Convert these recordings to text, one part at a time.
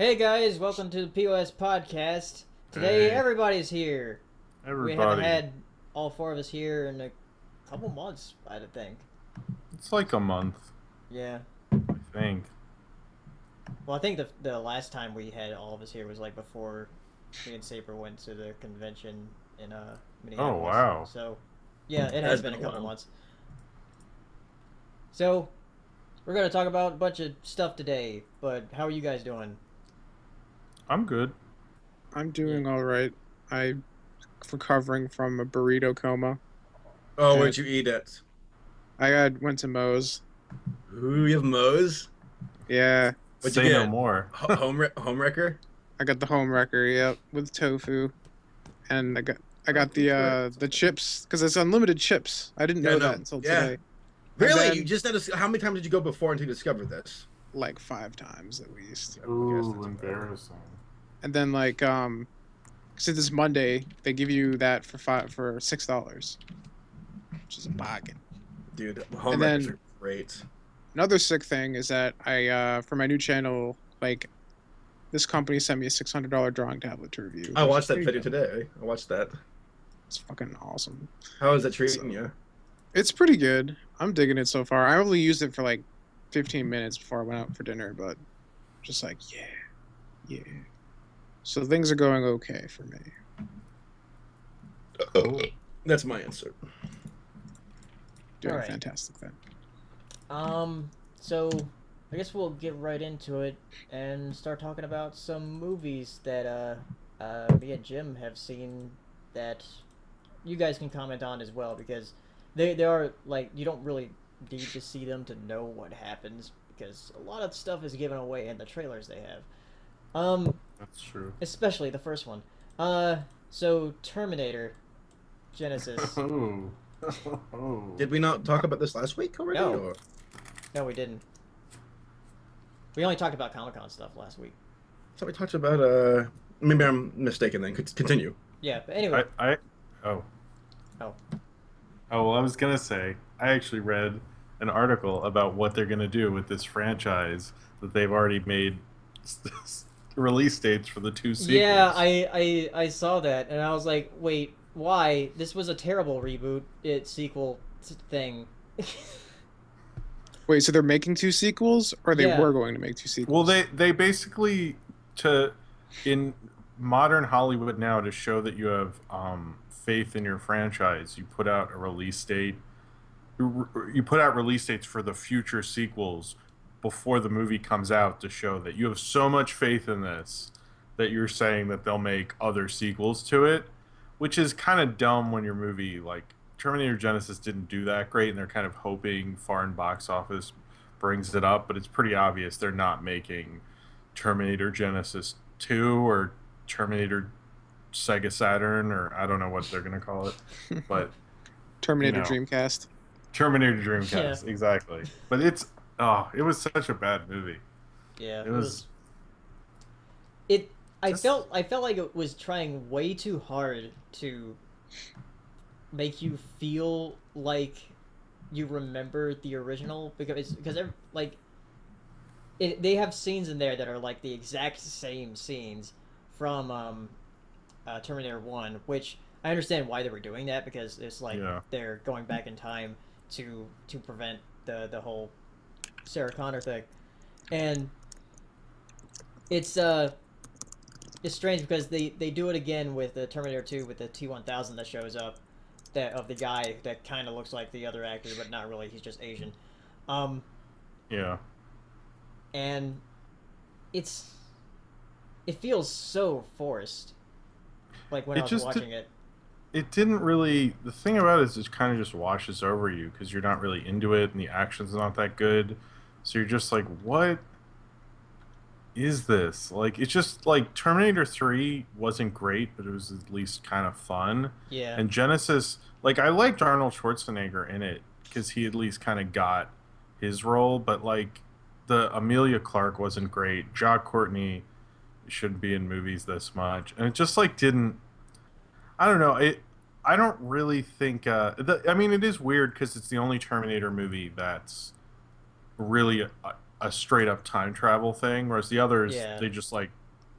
Hey guys, welcome to the POS Podcast. Today, Hey, everybody's here. We haven't everybody. had all four of us here in a couple months, I think. It's like a month, Yeah. I think. Well, I think the last time we had all of us here was like before me and Saber went to the convention in Oh, Minneapolis. wow. So, yeah, it has Has been been a a couple while. months. So, we're gonna talk about a bunch of stuff today. But how are you guys doing? I'm good. I'm Yeah. doing all right. I'm recovering from a burrito coma, Oh, and where'd you eat it? went to Moe's. Ooh, you have Moe's? Yeah, What'd you Say no get? more. Home wrecker? I got the home wrecker. Yep, with tofu, and I got the chips because it's unlimited chips. I didn't Yeah, know that no. until Yeah. today. And Really? You then just had a, how many times did you go before until you discovered this? like 5 times at least. Okay, Ooh, that's embarrassing. And then since it's Monday, they give you that for $6, which is a bargain. Dude, home And wreckers then are great. another sick thing is that I for my new channel this company sent me a $600 drawing tablet to review. I which watched is that pretty video dope. today. I watched that. It's fucking awesome. How is it treating So you? it's pretty good. I'm digging it so far. I only used it for like 15 minutes before I went out for dinner, but just like yeah. So things are going okay for me. Cool. That's my answer. Doing Alright. fantastic then. So I guess we'll get right into it and start talking about some movies that me and Jim have seen that you guys can comment on as well, because they are like, you don't really need to see them to know what happens, because a lot of stuff is given away in the trailers they have. That's true. Especially the first one. So Terminator Genisys. Oh. Oh. Did we not talk about this last week already? No. Or? No, we didn't. We only talked about Comic-Con stuff last week. So we talked about, maybe I'm mistaken then. Continue. Yeah, but anyway. Oh. Oh. Oh, well, I was going to say, I actually read an article about what they're going to do with this franchise that they've already made release dates for the two sequels. Yeah, I saw that and I was like, wait, why? This was a terrible reboot, thing. Wait, so they're making two sequels, or they Yeah. were going to make two Well, sequels? they basically in modern Hollywood now, to show that you have faith in your franchise, you put out a release date. You put out release dates for the future sequels before the movie comes out to show that you have so much faith in this that you're saying that they'll make other sequels to it, which is kind of dumb when your movie like Terminator Genisys didn't do that great, and they're kind of hoping foreign box office brings it up, but it's pretty obvious they're not making Terminator Genisys 2 or Terminator Sega Saturn, or I don't know what they're going to call it, but Terminator you know. Dreamcast. Terminator Dreamcast, Yeah. exactly. But it was such a bad movie. Yeah, It was it I just- felt like it was trying way too hard to make you feel like you remember the original, they have scenes in there that are like the exact same scenes from Terminator 1, which I understand why they were doing that, because it's like Yeah. they're going back in time to prevent the whole Sarah Connor thing. And it's strange because they do it again with the Terminator 2 with the T-1000 that shows up, that of the guy that kind of looks like the other actor but not really, he's just Asian. Yeah. And it feels so forced, like when I was watching it. It didn't really. The thing about it is it kind of just washes over you because you're not really into it and the action's not that good. So you're just like, what is this? Like, it's just like Terminator 3 wasn't great, but it was at least kind of fun. Yeah. And Genesis, like, I liked Arnold Schwarzenegger in it because he at least kind of got his role, but like the Amelia Clarke wasn't great. Jock Courtney shouldn't be in movies this much, and it just like didn't. I don't know. I don't really think. I mean, it is weird because it's the only Terminator movie that's really a straight up time travel thing, whereas the others Yeah. they just like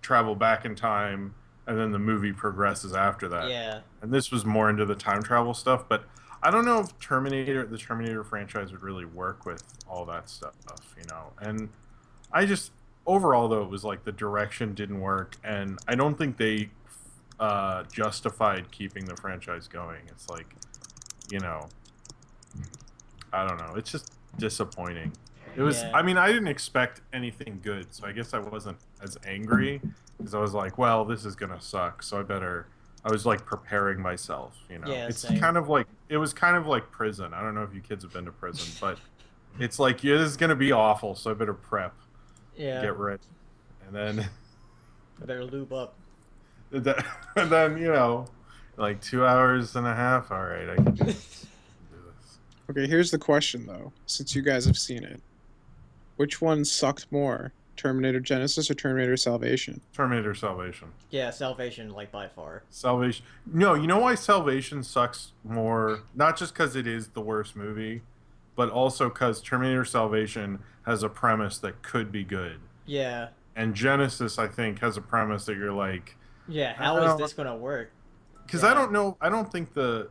travel back in time and then the movie progresses after that. Yeah. And this was more into the time travel stuff, but I don't know if the Terminator franchise would really work with all that stuff, you know. And I just overall though it was like the direction didn't work, and I don't think they justified keeping the franchise going. It's like, you know, I don't know. It's just disappointing. It was. Yeah. I mean, I didn't expect anything good, so I guess I wasn't as angry because I was like, "Well, this is gonna suck." So I better. I was like preparing myself. You know, Yeah, it's same. kind of like it was kind of like prison. I don't know if you kids have been to prison, but it's like yeah, this is gonna be awful. So I better prep, Yeah. get ready, and then I better lube up. and then you know, like 2.5 hours. All right, I can do this. Okay, here's the question though. Since you guys have seen it, which one sucked more, Terminator Genisys or Terminator Salvation? Terminator Salvation. Yeah, Salvation, like, by far. Salvation. No, you know why Salvation sucks more? Not just because it is the worst movie, but also because Terminator Salvation has a premise that could be good. Yeah. And Genisys, I think, has a premise that you're like... Yeah, how is this going to work? Because Yeah. I don't know... I don't think the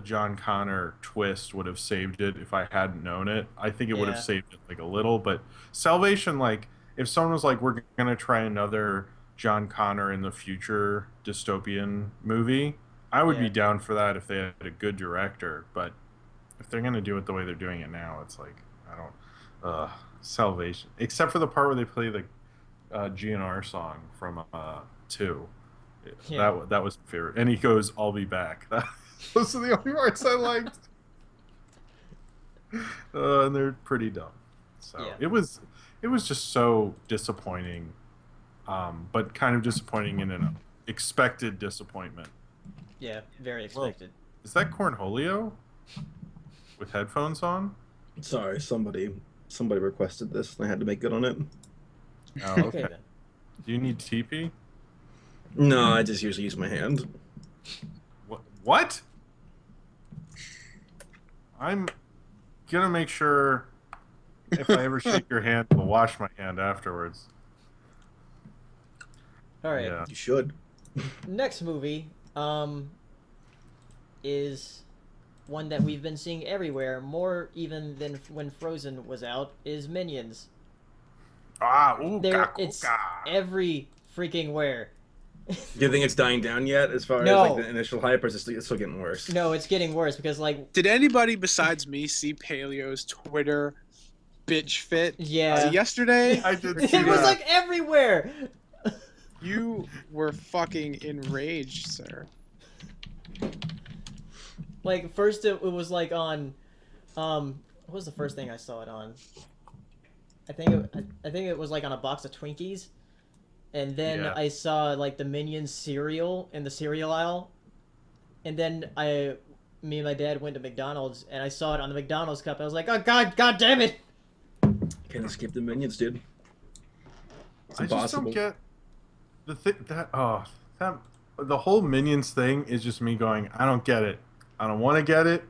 John Connor twist would have saved it if I hadn't known it. I think it would have Yeah. saved it, like, a little. But Salvation, like, if someone was like, we're going to try another John Connor in the future dystopian movie, I would be Yeah. down for that if they had a good director. But if they're going to do it the way they're doing it now, it's like, I don't... Salvation. Except for the part where they play the GNR song from 2. Yeah. That was my favorite. And he goes, I'll be back. Those are the only parts I liked. And they're pretty dumb. So Yeah. it was just so disappointing, but kind of disappointing in an expected disappointment. Yeah, very expected. Is that Cornholio with headphones on? Sorry, somebody requested this, and I had to make good on it. Oh, Okay, okay. then. Do you need TP? No, I just usually use my hand. What? I'm gonna make sure if I ever shake your hand, I'll wash my hand afterwards. All right. Yeah. You should. Next movie is one that we've been seeing everywhere, more even than when Frozen was out, is Minions. It's every freaking where. Do you think it's dying down yet as far No. as like the initial hype, or is it still getting worse? No, it's getting worse because, like, Did anybody besides me see Paleo's Twitter bitch fit yeah. yesterday? I did It see was, that. like, everywhere! You were fucking enraged, sir. Like, first it was, like, on, what was the first thing I saw it on? I think it was, like, on a box of Twinkies. And then Yeah. I saw, like, the Minions cereal in the cereal aisle. And then me and my dad went to McDonald's, and I saw it on the McDonald's cup. I was like, oh, God damn it! Can't escape the Minions, dude. It's I just impossible. don't get the the whole Minions thing is just me going, I don't get it. I don't want to get it.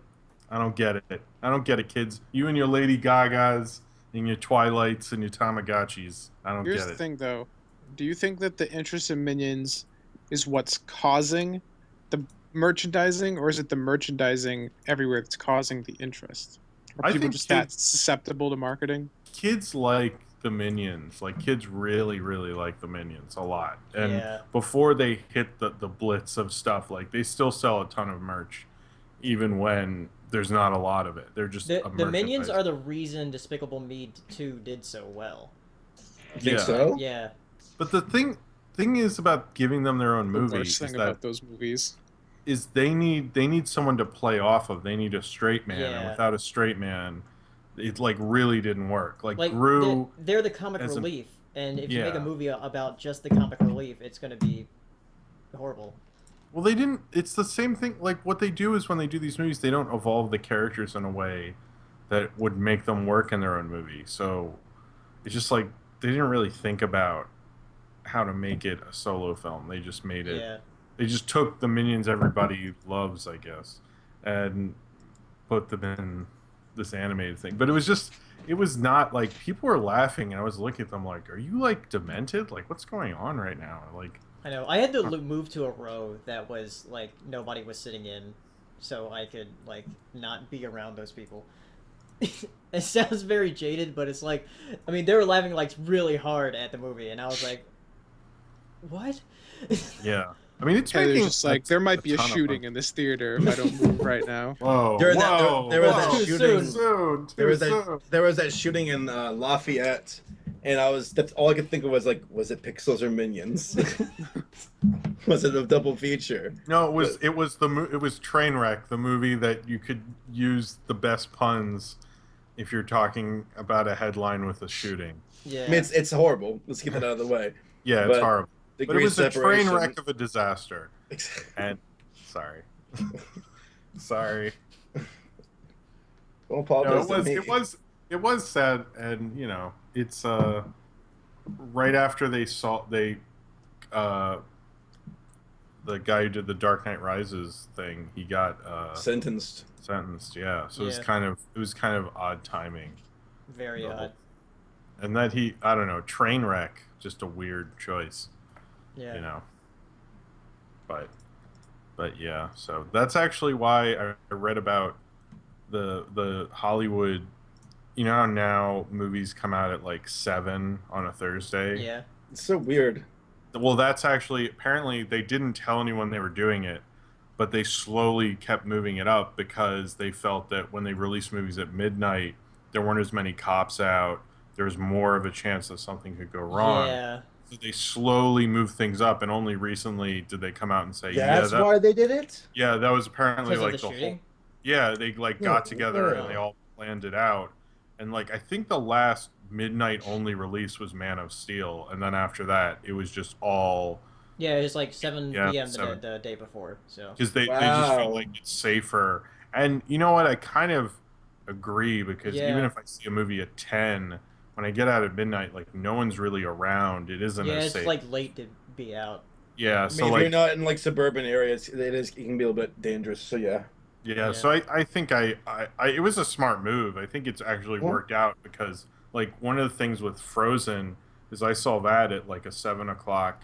I don't get it. I don't get it, kids. You and your Lady Gagas and your Twilights and your Tamagotchis. I don't Here's get the it. thing, though. Do you think that the interest in Minions is what's causing the merchandising, or is it the merchandising everywhere that's causing the interest? Are I people think just kids- that susceptible to marketing? Kids like the Minions. Like, kids really, really like the Minions a lot. And Yeah. before they hit the blitz of stuff, like, they still sell a ton of merch, even when there's not a lot of it. They're just The Minions merchandise. are the reason Despicable Me 2 did so well. You think Yeah. so? Yeah. But the thing is about giving them their own The movie worst is thing that about those movies. they need someone to play off of. They need a straight man, and Yeah. without a straight man, it like really didn't work. Like, Like, Gru, they're the comic as a- relief. And if you make Yeah. a movie about just the comic relief, it's going to be horrible. well, they didn't. It's the same thing. Like, what they do is when they do these movies, they don't evolve the characters in a way that would make them work in their own movie. So it's just like they didn't really think about how to make it a solo film. They just made it. Yeah. They just took the Minions everybody loves, I guess, and put them in this animated thing. But it was not like people were laughing, and I was looking at them like, "Are you like demented? Like, what's going on right now?" Like, I know. I had to move to a row that was like nobody was sitting in, so I could like not be around those people. It sounds very jaded, but it's like, I mean, they were laughing like really hard at the movie, and I was like, "What?" yeah. I mean, it's Heather's making just like, there might be a shooting in this theater if I don't move right now. Whoa! There was that shooting. There was that shooting in Lafayette, and that's all I could think of was like, was it Pixels or Minions? Was it a double feature? No, it was Trainwreck, the movie that you could use the best puns if you're talking about a headline with a shooting. Yeah. I mean, it's horrible. Let's get that out of the way. Yeah, it's horrible. But it was a train wreck of a disaster. And sorry. Don't apologize. No, it was sad, and you know, it's right after the guy who did the Dark Knight Rises thing, he got sentenced. Yeah. So it was kind of odd timing. Very odd. And that I don't know, train wreck, just a weird choice. Yeah. You know. But yeah, so that's actually why I read about the Hollywood. You know how now movies come out at like 7 on a Thursday? Yeah. It's so weird. Well, that's actually, apparently they didn't tell anyone they were doing it, but they slowly kept moving it up because they felt that when they released movies at midnight, there weren't as many cops out. There was more of a chance that something could go wrong. Yeah. So they slowly moved things up, and only recently did they come out and say, that's why they did it? Yeah, that was apparently like the whole... Yeah, they like got together and they all planned it out. And like, I think the last midnight only release was Man of Steel, and then after that, it was just all... Yeah, it was like 7 p.m. The day before, so... Because they just felt like it's safer. And you know what? I kind of agree, because even if I see a movie at 10... when I get out at midnight, like, no one's really around. It isn't as safe. Yeah, it's like late to be out. Yeah, so like, if you're not in like suburban areas, it can be a little bit dangerous. So yeah. Yeah, so I think it was a smart move. I think it's actually worked out, because like one of the things with Frozen is I saw that at like a 7 o'clock,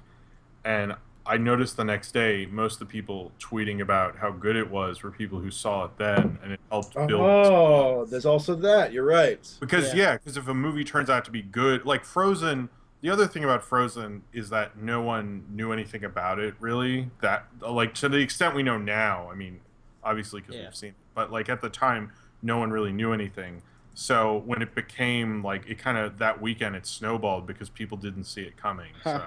and I noticed the next day most of the people tweeting about how good it was were people who saw it then, and it helped build. Oh, there's also that. You're right. Because because if a movie turns out to be good, like Frozen, the other thing about Frozen is that no one knew anything about it really. That like to the extent we know now. I mean, obviously because we've seen it, but like at the time, no one really knew anything. So when it became like it kind of that weekend, it snowballed because people didn't see it coming. So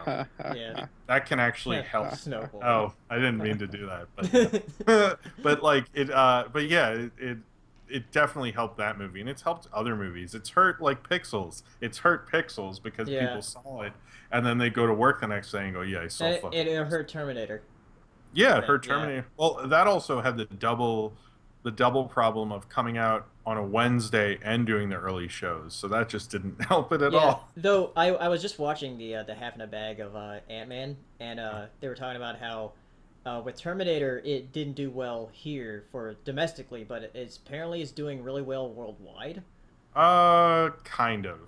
that can actually help. Snowball. Oh, I didn't mean to do that, but but like it. But yeah, it definitely helped that movie, and it's helped other movies. It's hurt like Pixels. It's hurt Pixels because people saw it, and then they go to work the next day and go, "Yeah, I saw." It hurt Terminator. Yeah, it hurt Terminator. Yeah. Well, that also had the double problem of coming out on a Wednesday and doing the early shows, so that just didn't help it at all. Though I was just watching the half in a bag of Ant-Man, and they were talking about how with Terminator it didn't do well here for domestically, but it's apparently is doing really well worldwide. Kind of.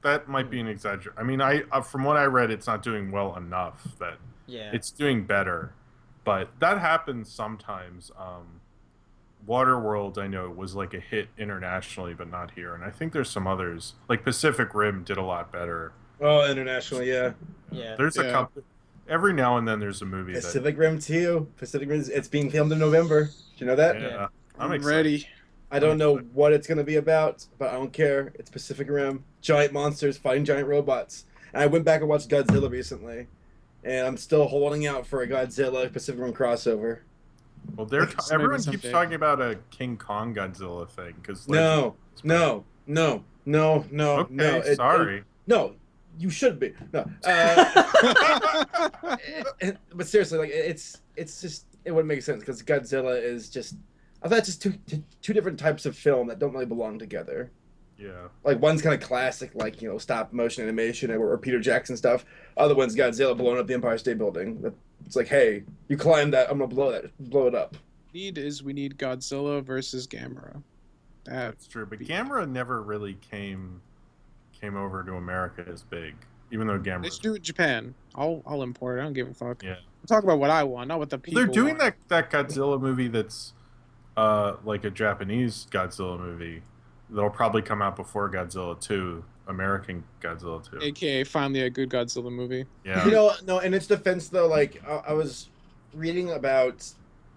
That might be an exaggeration. I mean, from what I read, it's not doing well enough that it's doing better, but that happens sometimes. Waterworld, I know, was like a hit internationally, but not here. And I think there's some others. Like Pacific Rim did a lot better. Oh, internationally, yeah. There's a couple. Every now and then there's a movie. Pacific Rim 2. Pacific Rim, it's being filmed in November. Do you know that? Yeah. I'm ready. I don't know what it's going to be about, but I don't care. It's Pacific Rim. Giant monsters fighting giant robots. And I went back and watched Godzilla recently. And I'm still holding out for a Godzilla Pacific Rim crossover. Well, everyone keeps talking about a King Kong Godzilla thing because no. Okay, sorry. No, you should be. No, but seriously, like it's just it wouldn't make sense because Godzilla is just I thought just two different types of film that don't really belong together. Yeah. Like one's kind of classic, like stop motion animation or Peter Jackson stuff. Other one's Godzilla blowing up the Empire State Building. It's like, hey, you climb that, I'm gonna blow it up. We need Godzilla versus Gamera. That's true, but Gamera never really came over to America as big, even though Gamera. They should do it in Japan. I'll import it. I don't give a fuck. Yeah. Talk about what I want, not what the people. They're doing want. that Godzilla movie that's like a Japanese Godzilla movie that'll probably come out before Godzilla 2, American Godzilla 2. AKA finally a good Godzilla movie. Yeah. You know, no. In its defense, though, like I was reading about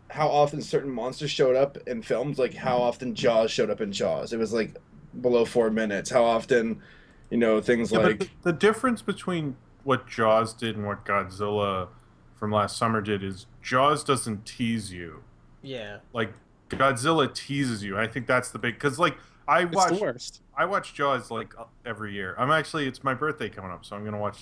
how often certain monsters showed up in films, like how often Jaws showed up in Jaws. It was like below 4 minutes. How often, you know, things like but the difference between what Jaws did and what Godzilla from last summer did is Jaws doesn't tease you. Yeah. Like Godzilla teases you. I think that's the big, because like I watch Jaws like every year. It's my birthday coming up, so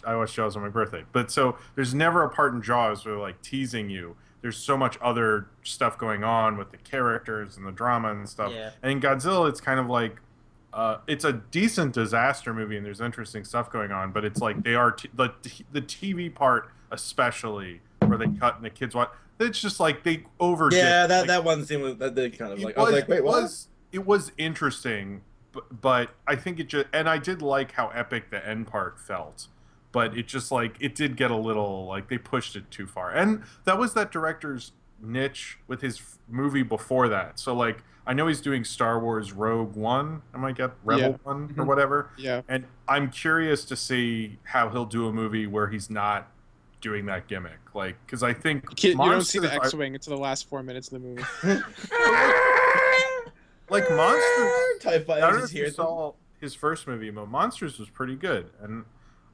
I watch Jaws on my birthday. But so there's never a part in Jaws where like teasing you. There's so much other stuff going on with the characters and the drama and stuff. Yeah. And in Godzilla, it's kind of like it's a decent disaster movie and there's interesting stuff going on, but it's like they are the TV part especially where they cut and the kids watch. It's just like they overdid. yeah, like, that one scene that they kind of like. I was like, wait, what? It was interesting, but I think it just, and I did like how epic the end part felt, but it just like it did get a little like they pushed it too far, and that was that director's niche with his movie before that. So like I know he's doing Star Wars Rogue One, Rebel One or whatever. Yeah, and I'm curious to see how he'll do a movie where he's not doing that gimmick, like because I think you don't see the X-wing until the last 4 minutes of the movie. Like Monsters, TIE I don't know fighters if you saw his first movie, but Monsters was pretty good, and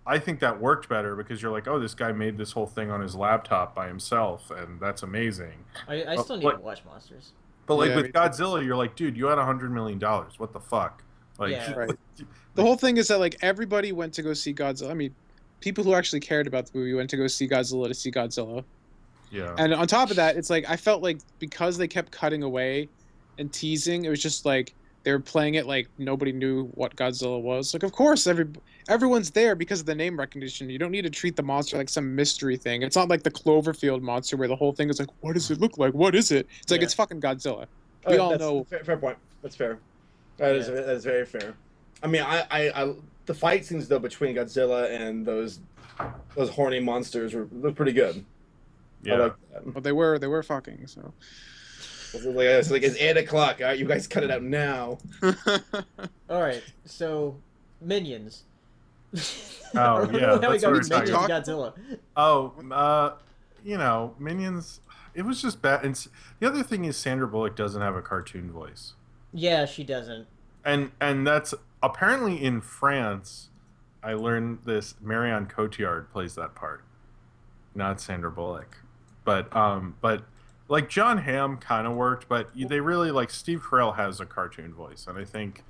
I think that worked better because you're like, oh, this guy made this whole thing on his laptop by himself, and that's amazing. I still need to watch Monsters. But like with Godzilla, you're like, dude, you had $100 million. What the fuck? Like, Yeah. Right. The whole thing is that like everybody went to go see Godzilla. I mean, people who actually cared about the movie went to go see Godzilla to see Godzilla. Yeah. And on top of that, it's like I felt like because they kept cutting away and teasing, it was just like they were playing it like nobody knew what Godzilla was. Like, of course, everyone's there because of the name recognition. You don't need to treat the monster like some mystery thing. It's not like the Cloverfield monster where the whole thing is like, what does it look like? What is it? It's like it's fucking Godzilla. We all know. Fair point. That's fair. That is very fair. I mean, I the fight scenes though between Godzilla and those horny monsters were pretty good. Yeah. I like that. But they were fucking, so. It's like it's 8 o'clock. All right, you guys cut it out now. All right, so Minions. Oh yeah, How we that's go what we're from Minions talking to about. Godzilla. Oh, you know, Minions. It was just bad. And the other thing is Sandra Bullock doesn't have a cartoon voice. Yeah, she doesn't. And that's apparently in France. I learned this. Marion Cotillard plays that part, not Sandra Bullock. But like John Hamm kind of worked, but they really like Steve Carell has a cartoon voice, and I think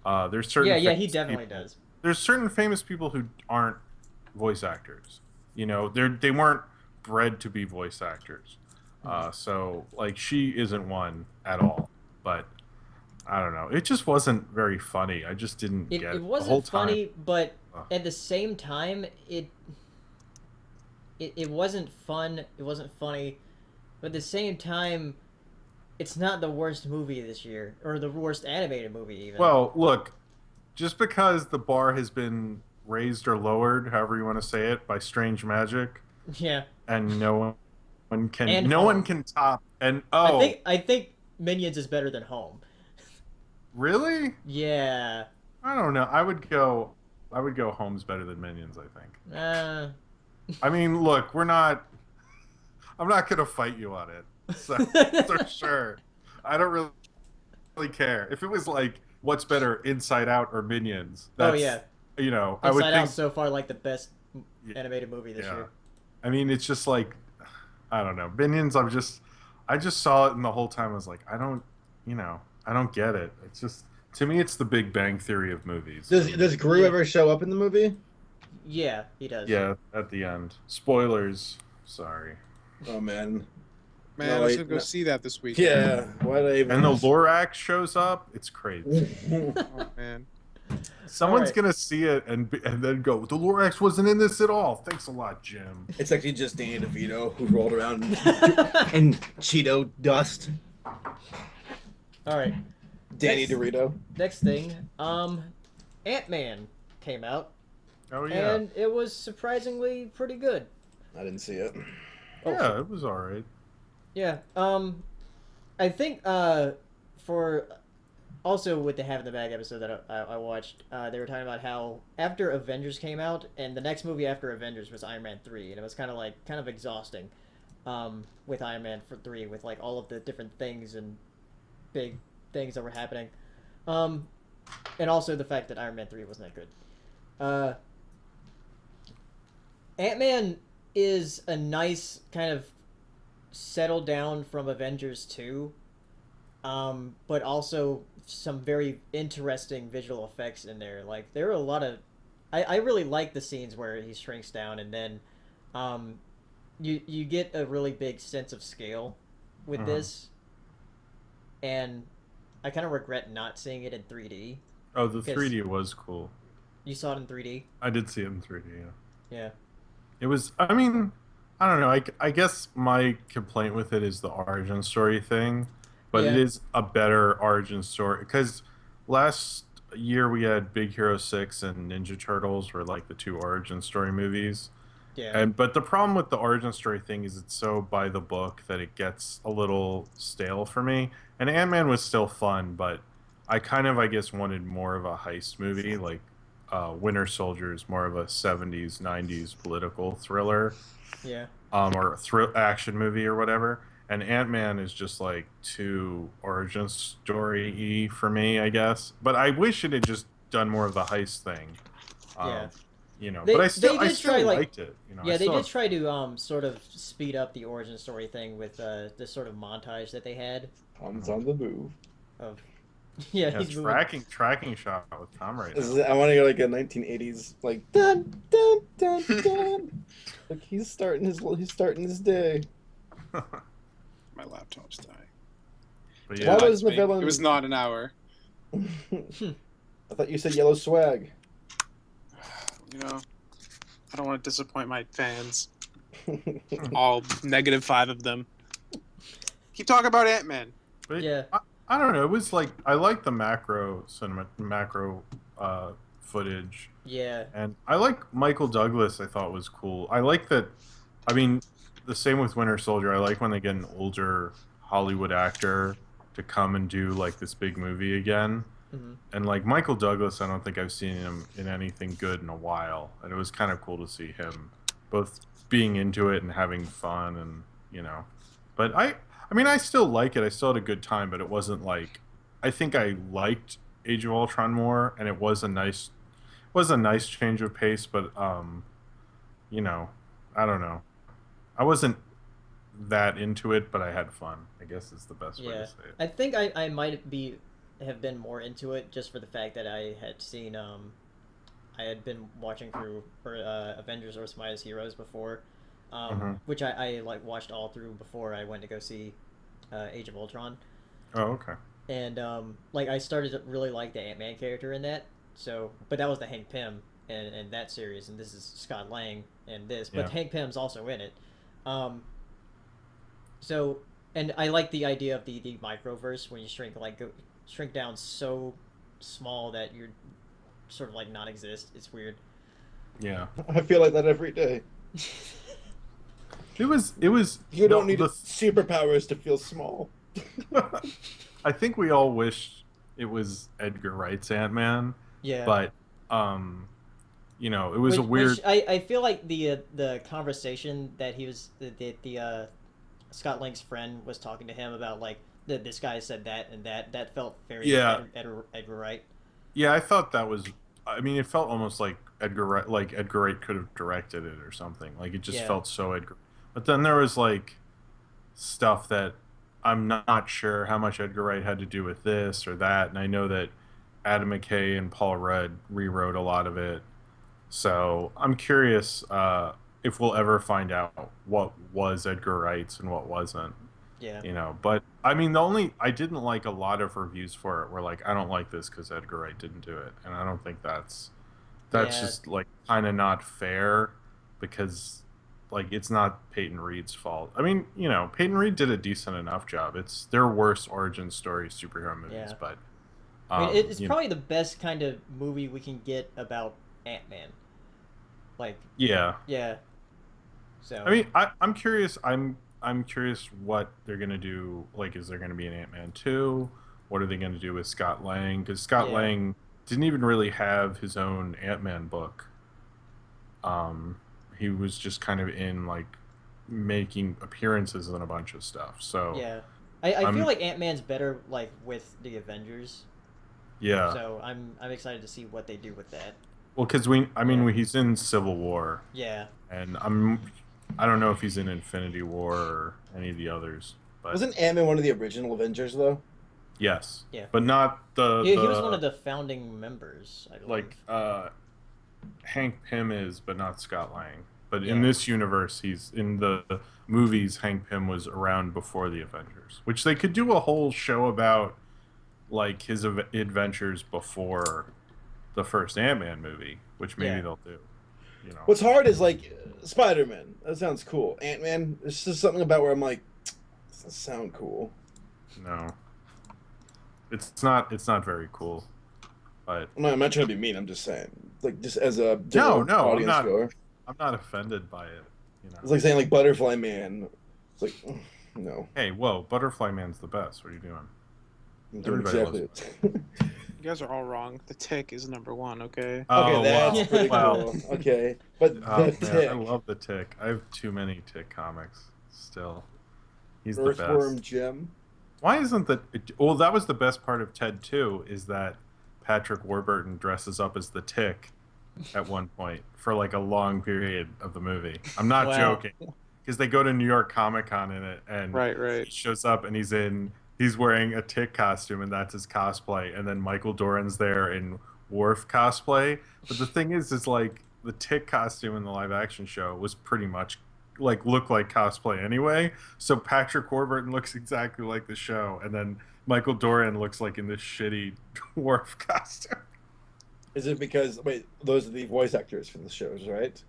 there's certain Yeah, he definitely does. There's certain famous people who aren't voice actors. You know, they weren't bred to be voice actors. So like she isn't one at all. But I don't know. It just wasn't very funny. I just didn't get it. It wasn't the whole time. funny, but at the same time, it wasn't fun. It wasn't funny. But at the same time, it's not the worst movie this year, or the worst animated movie even. Well, look, just because the bar has been raised or lowered, however you want to say it, by strange magic, yeah, and no one can, And no Home. one can top. And I think Minions is better than Home. Really? Yeah. I don't know. I would go Home's better than Minions. I think. I mean, look, I'm not gonna fight you on it, so for sure. I don't really care if it was like what's better, Inside Out or Minions. That's, you know, I would Inside think Out's so far like the best animated movie this year. I mean, it's just like I don't know, Minions. I just saw it and the whole time I was like, I don't get it. It's just to me, it's the Big Bang Theory of movies. Does Gru ever show up in the movie? Yeah, he does. Yeah, at the end. Spoilers. Sorry. Oh man. Man, I was gonna go see that this week. Yeah. Why they even... And the Lorax shows up. It's crazy. Oh man. Someone's gonna see it and then go, the Lorax wasn't in this at all. Thanks a lot, Jim. It's actually just Danny DeVito who rolled around in Cheeto dust. All right, Danny DeVito. Next thing, Ant-Man came out, Oh yeah. and it was surprisingly pretty good. I didn't see it. Yeah, it was alright. Yeah. I think for also with the Have in the Bag episode that I watched, they were talking about how after Avengers came out, and the next movie after Avengers was Iron Man 3, and it was kind of exhausting, with Iron Man 3 with like all of the different things and big things that were happening, and also the fact that Iron Man 3 wasn't that good. Ant-Man is a nice kind of settle down from Avengers 2, but also some very interesting visual effects in there. Like, there are a lot of... I really like the scenes where he shrinks down, and then you get a really big sense of scale with this, and I kind of regret not seeing it in 3D. Oh, the 3D was cool. You saw it in 3D? I did see it in 3D, yeah. Yeah. It was, I mean, I don't know. I guess my complaint with it is the origin story thing, but it is a better origin story. Because last year we had Big Hero 6 and Ninja Turtles were like the two origin story movies. Yeah. But the problem with the origin story thing is it's so by the book that it gets a little stale for me. And Ant-Man was still fun, but I kind of, I guess, wanted more of a heist movie, like Winter Soldier is more of a 70s, 90s political thriller. Yeah. Or action movie or whatever. And Ant-Man is just like too origin story-y for me, I guess. But I wish it had just done more of the heist thing. Yeah. You know, They- but I still they did try, like- liked it. You know, Yeah, I they still did try to sort of speed up the origin story thing with this sort of montage that they had Tom's on the move. of yeah, Yeah, he's moving. tracking shot with Tom right This now. is, I want to go like a 1980s, like dun dun dun dun. Like he's starting his day. My laptop's dying. But Why yeah, was the villain? It was not an hour. I thought you said yellow swag. You know, I don't want to disappoint my fans. All -5 of them. Keep talking about Ant-Man. but Yeah. I don't know. It was like I like the macro footage. Yeah. And I like Michael Douglas, I thought was cool. I like that, I mean, the same with Winter Soldier. I like when they get an older Hollywood actor to come and do like this big movie again. Mm-hmm. And like Michael Douglas, I don't think I've seen him in anything good in a while. And it was kind of cool to see him both being into it and having fun and, you know. But I mean, I still like it. I still had a good time, but it wasn't like, I think I liked Age of Ultron more, and it was a nice change of pace, but you know, I don't know. I wasn't that into it, but I had fun, I guess is the best way to say it. I think I might have been more into it just for the fact that I had seen I had been watching through Avengers Earth's Mightiest Heroes before, which I like watched all through before I went to go see Age of Ultron. Oh, okay. And like I started to really like the Ant-Man character in that. So, but that was the Hank Pym in that series, and this is Scott Lang in this. But Yeah. Hank Pym's also in it. So, and I like the idea of the microverse when you shrink down so small that you're sort of like non-exist. It's weird. Yeah. I feel like that every day. It was. You don't need superpowers to feel small. I think we all wish it was Edgar Wright's Ant-Man. Yeah. But you know, it was a weird. Which I feel like the conversation that he was the Scott Lang's friend was talking to him about, like this guy said that and that felt very Edgar Wright. Yeah, I thought that was. I mean, it felt almost like Edgar Wright could have directed it or something. Like it just felt so Edgar. But then there was like stuff that I'm not sure how much Edgar Wright had to do with this or that, and I know that Adam McKay and Paul Rudd rewrote a lot of it. So I'm curious if we'll ever find out what was Edgar Wright's and what wasn't. Yeah. You know, but I mean, I didn't like a lot of reviews for it were like, I don't like this because Edgar Wright didn't do it, and I don't think that's just like kind of not fair because like it's not Peyton Reed's fault. I mean, you know, Peyton Reed did a decent enough job. There are worse origin story superhero movies, but I mean, it's You know, probably the best kind of movie we can get about Ant-Man. Like, yeah. yeah. So. I mean, I'm curious. I'm curious what they're gonna do. Like, is there gonna be an Ant-Man 2? What are they gonna do with Scott Lang? Because Scott Yeah. Lang didn't even really have his own Ant-Man book. He was just kind of in like making appearances in a bunch of stuff. So Yeah. I feel I'm like Ant-Man's better like with the Avengers. yeah. So I'm excited to see what they do with that. Well, because he's in Civil War, Yeah. and I don't know if he's in Infinity War or any of the others, but Wasn't Ant-Man one of the original Avengers though? yes, Yeah. but not He was one of the founding members, I believe. like Hank Pym is, but not Scott Lang. But Yeah. in this universe, he's in the movies. Hank Pym was around before the Avengers, which they could do a whole show about, like his adventures before the first Ant-Man movie, which maybe Yeah. they'll do. You know, What's hard is like Spider-Man. That sounds cool. Ant-Man. There's just something about where I'm like, doesn't sound cool. no, it's not. It's not very cool. But No, I'm not trying to be mean. I'm just saying, like, just as a no, general no, I'm audience not. goer. I'm not offended by it. You know. It's like saying like Butterfly Man. It's like, no. Hey, whoa, Butterfly Man's the best. What are you doing? I'm doing Everybody exactly. You guys are all wrong. The Tick is number 1. Okay. Okay, that's wow. pretty Wow. cool. Okay, but Oh, the man, Tick, I love the Tick. I have too many Tick comics still. He's Earthworm the best. Jim. Why isn't that? Well, that was the best part of Ted 2, is that Patrick Warburton dresses up as the Tick at one point for like a long period of the movie. I'm not Wow. joking. Because they go to New York Comic Con in it, and Right. he shows up and he's wearing a Tick costume, and that's his cosplay. And then Michael Doran's there in Worf cosplay. But the thing is like the Tick costume in the live action show was pretty much like looked like cosplay anyway. So Patrick Warburton looks exactly like the show, and then Michael Doran looks like in this shitty Worf costume. Is it because wait, those are the voice actors for the shows, right?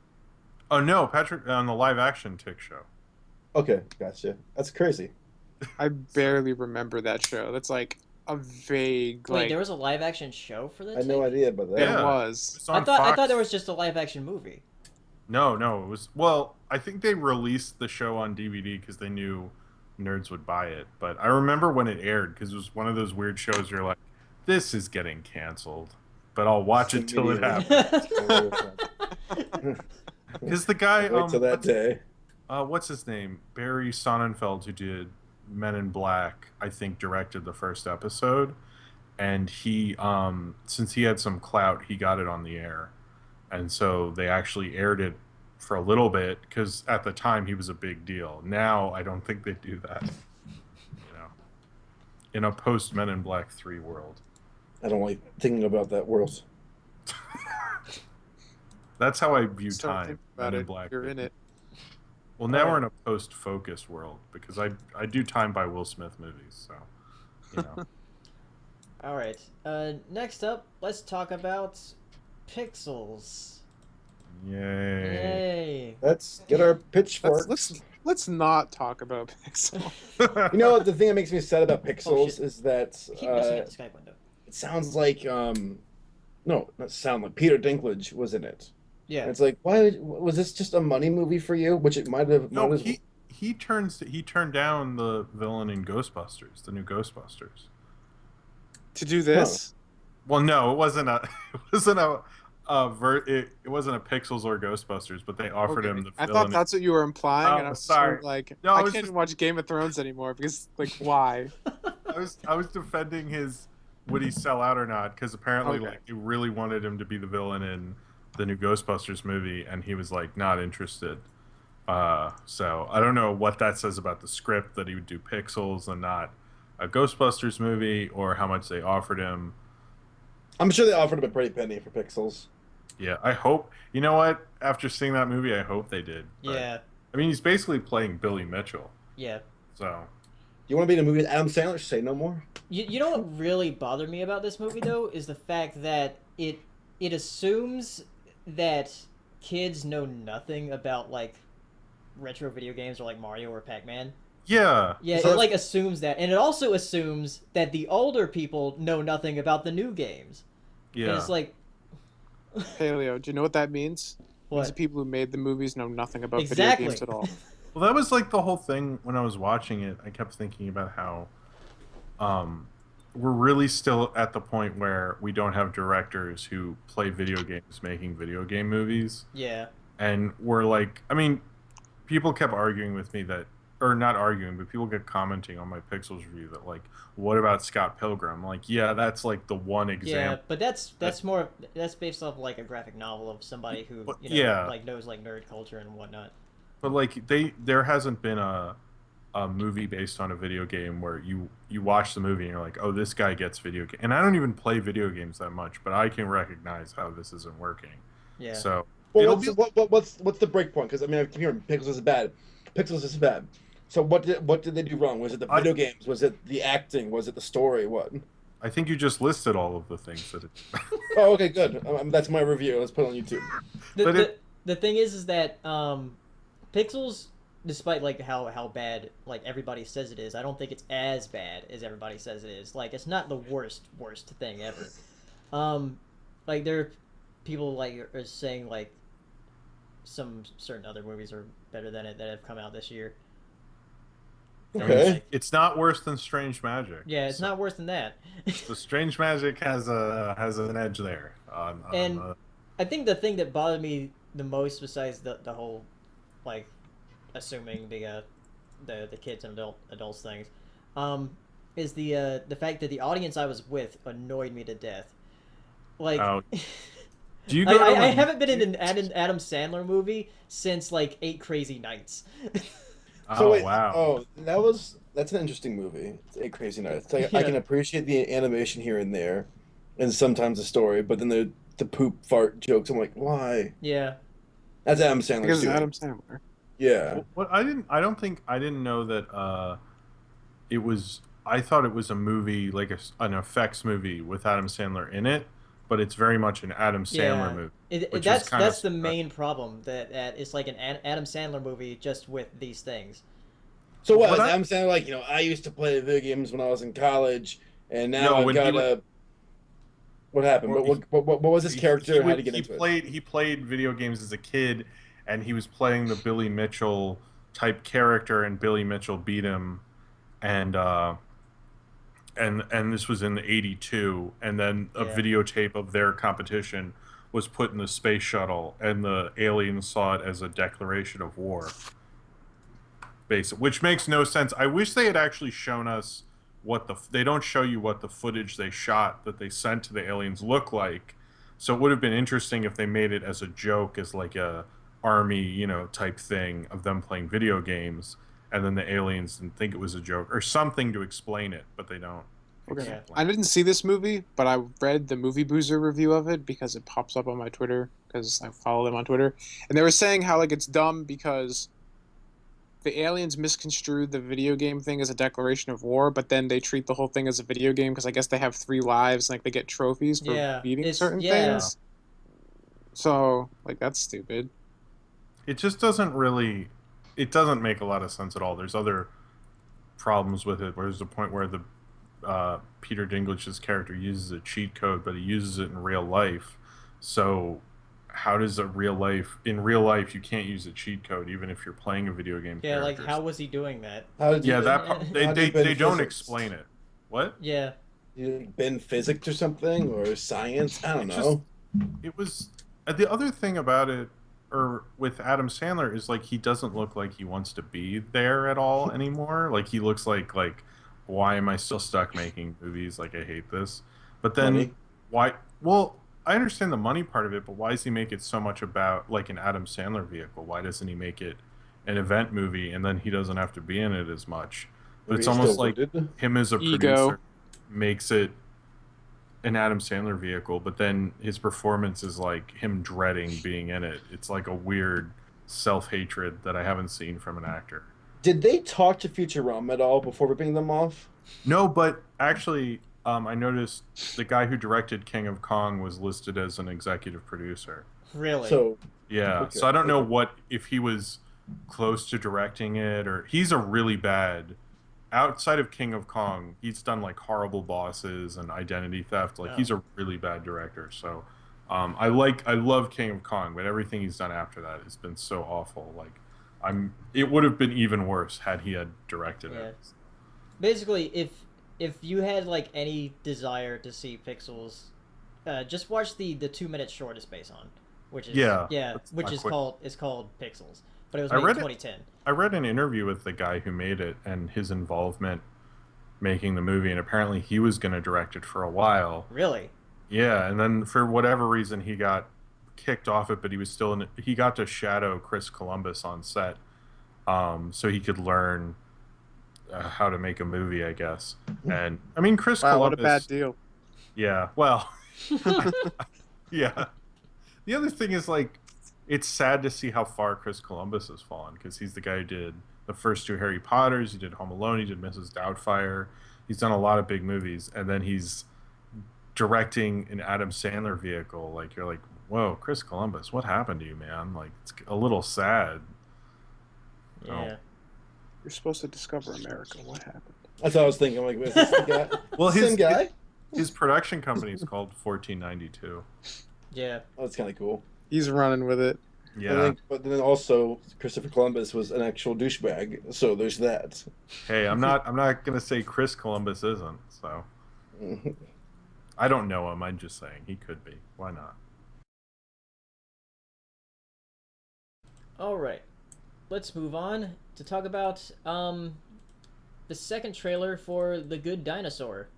Oh no, Patrick on the live action Tick show. Okay, gotcha. That's crazy. I barely remember that show. That's like a vague Wait, like. there was a live action show for that? I had no Tick? idea about that. There Yeah. was. It's on I Fox. thought there was just a live action movie. No, it was. Well, I think they released the show on DVD because they knew nerds would buy it. But I remember when it aired because it was one of those weird shows you're like, this is getting canceled, but I'll watch it till it Immediately. happens. Because the guy, Wait till that day. what's his name? Barry Sonnenfeld, who did Men in Black, I think directed the first episode, and he, since he had some clout, he got it on the air, and so they actually aired it for a little bit because at the time he was a big deal. Now I don't think they do that. You know, in a post Men in Black 3 world. I don't like thinking about that world. That's how I view Start time. thinking about Men in it. Black. You're in it. Well, now we're in a post-focus world because I do time by Will Smith movies, so you know. All right. Next up, let's talk about Pixels. Yay! Yay! Let's get our pitchforks. Let's not talk about Pixel. You know what? The thing that makes me sad about Pixels shit. is that I keep messing up the Skype window. it sounds like no, not sound like Peter Dinklage was in it. Yeah. And it's like, why was this just a money movie for you? Which it might have. No, might have- he turned down the villain in Ghostbusters, the new Ghostbusters. To do this? Well, no, it wasn't a it wasn't a Pixels or Ghostbusters, but they offered Okay. him the I villain. thought that's what you were implying, Oh, and I was sorry. sort of like, No, I I was can't just- even watch Game of Thrones anymore because, like, why? I was defending his would he sell out or not because apparently Okay. like they really wanted him to be the villain in the new Ghostbusters movie, and he was like not interested. So I don't know what that says about the script that he would do Pixels and not a Ghostbusters movie, or how much they offered him. I'm sure they offered him a pretty penny for Pixels. Yeah, I hope. You know what? After seeing that movie, I hope they did. But, Yeah. I mean, he's basically playing Billy Mitchell. Yeah. So You want to be in a movie with Adam Sandler? Say no more. You know what really bothered me about this movie though is the fact that it assumes that kids know nothing about like retro video games or like Mario or Pac-Man. Yeah. Yeah, So it like assumes that, and it also assumes that the older people know nothing about the new games. And Yeah. it's like, Paleo, do you know what that means? It means the what? people who made the movies know nothing about video Exactly. games at all. Well, that was like the whole thing when I was watching it. I kept thinking about how we're really still at the point where we don't have directors who play video games making video game movies. Yeah. And we're like, I mean, people kept arguing with me that, or not arguing, but people kept commenting on my Pixels review that, like, what about Scott Pilgrim? Like, yeah, that's like the one Yeah, example. but that's that's based off like a graphic novel of somebody who like knows like nerd culture and whatnot. But like there hasn't been a movie based on a video game where you watch the movie and you're like, oh, this guy gets video game. And I don't even play video games that much, but I can recognize how this isn't working. Yeah. So Well, what's the break point? Because I mean, I keep hearing Pixels is bad. Pixels is bad. So what did they do wrong? Was it the video games? Was it the acting? Was it the story? What? I think you just listed all of the things that it. Oh, okay, good. That's my review. Let's put it on YouTube. The thing is that Pixels, despite like how bad like everybody says it is, I don't think it's as bad as everybody says it is. Like, it's not the worst thing ever. Like, there are people like are saying like some certain other movies are better than it that have come out this year. Okay. It's not worse than Strange Magic. Yeah, it's not worse than that. The Strange Magic has an edge there. And I think the thing that bothered me the most, besides the whole like assuming the kids and adults things, is the fact that the audience I was with annoyed me to death. Like, do you go I haven't been in an Adam Sandler movie since like 8 Crazy Nights. So wait, wow. Oh, that's an interesting movie. It's 8 Crazy Nights. Like, Yeah. I can appreciate the animation here and there, and sometimes the story, but then the poop fart jokes. I'm like, why? Yeah. That's Adam Sandler. Because it's Adam Sandler. Yeah. What I didn't know that it was. I thought it was a movie like an effects movie with Adam Sandler in it, but it's very much an Adam Sandler movie. That's the main problem. That it's like an Adam Sandler movie just with these things. So what? Adam Sandler, like, I used to play video games when I was in college, and now I've got a. What happened? What was his character? How did he get into it? He played video games as a kid, and he was playing the Billy Mitchell type character, and Billy Mitchell beat him, and this was in '82, and then a videotape of their competition was put in the space shuttle, and the aliens saw it as a declaration of war. Basically, which makes no sense. I wish they had actually shown us they don't show you what the footage they shot that they sent to the aliens look like. So it would have been interesting if they made it as a joke, as like a army, type thing of them playing video games, and then the aliens didn't think it was a joke or something to explain it, but they don't. Okay. I didn't see this movie, but I read the Movie Boozer review of it because it pops up on my Twitter, because I follow them on Twitter, and they were saying how like it's dumb because the aliens misconstrued the video game thing as a declaration of war, but then they treat the whole thing as a video game because I guess they have 3 lives and like they get trophies for beating certain things. So like that's stupid. It just doesn't make a lot of sense at all. There's other problems with it. There's a point where the Peter Dinklage's character uses a cheat code, but he uses it in real life. So how does in real life you can't use a cheat code even if you're playing a video game? Yeah, like how was he doing that? They don't explain it. What? Yeah. You been physics or something, or science? I don't know. It was the other thing about it, or with Adam Sandler, is like he doesn't look like he wants to be there at all anymore. Like he looks like why am I still stuck making movies? Like I hate this. But then why? Well, I understand the money part of it, but why does he make it so much about like an Adam Sandler vehicle? Why doesn't he make it an event movie and then he doesn't have to be in it as much? But it's almost like him as a producer makes it an Adam Sandler vehicle, but then his performance is like him dreading being in it. It's like a weird self-hatred that I haven't seen from an actor. Did they talk to Futurama at all before ripping them off? No, but actually, I noticed the guy who directed King of Kong was listed as an executive producer. Really? So yeah. Okay. So I don't know if he was close to directing it, or he's a really bad. Outside of King of Kong, he's done like Horrible Bosses and Identity Theft. Like he's a really bad director. So I love King of Kong, but everything he's done after that has been so awful. Like it would have been even worse had he had directed it. Basically, if you had like any desire to see Pixels, just watch the 2 minute short it's based on, which is called Pixels. But it was made in 2010. I read an interview with the guy who made it and his involvement making the movie, and apparently he was going to direct it for a while. Really? Yeah, and then for whatever reason he got kicked off it, but he got to shadow Chris Columbus on set, so he could learn how to make a movie, I guess. And I mean, Chris Columbus. What a bad deal. Yeah, well, yeah. The other thing is like, it's sad to see how far Chris Columbus has fallen, because he's the guy who did the first 2 Harry Potters, he did Home Alone, he did Mrs. Doubtfire, he's done a lot of big movies, and then he's directing an Adam Sandler vehicle. Like, you're like, whoa, Chris Columbus, what happened to you, man? Like, it's a little sad. Yeah. You're supposed to discover America. What happened? That's what I was thinking. Like, was this the guy? Well, same guy? His production company is called 1492. Yeah. Oh, that's kind of cool. He's running with it. Yeah. But then also, Christopher Columbus was an actual douchebag, so there's that. Hey, I'm not gonna say Chris Columbus isn't. So I don't know him. I'm just saying he could be. Why not? All right. Let's move on to talk about the second trailer for The Good Dinosaur.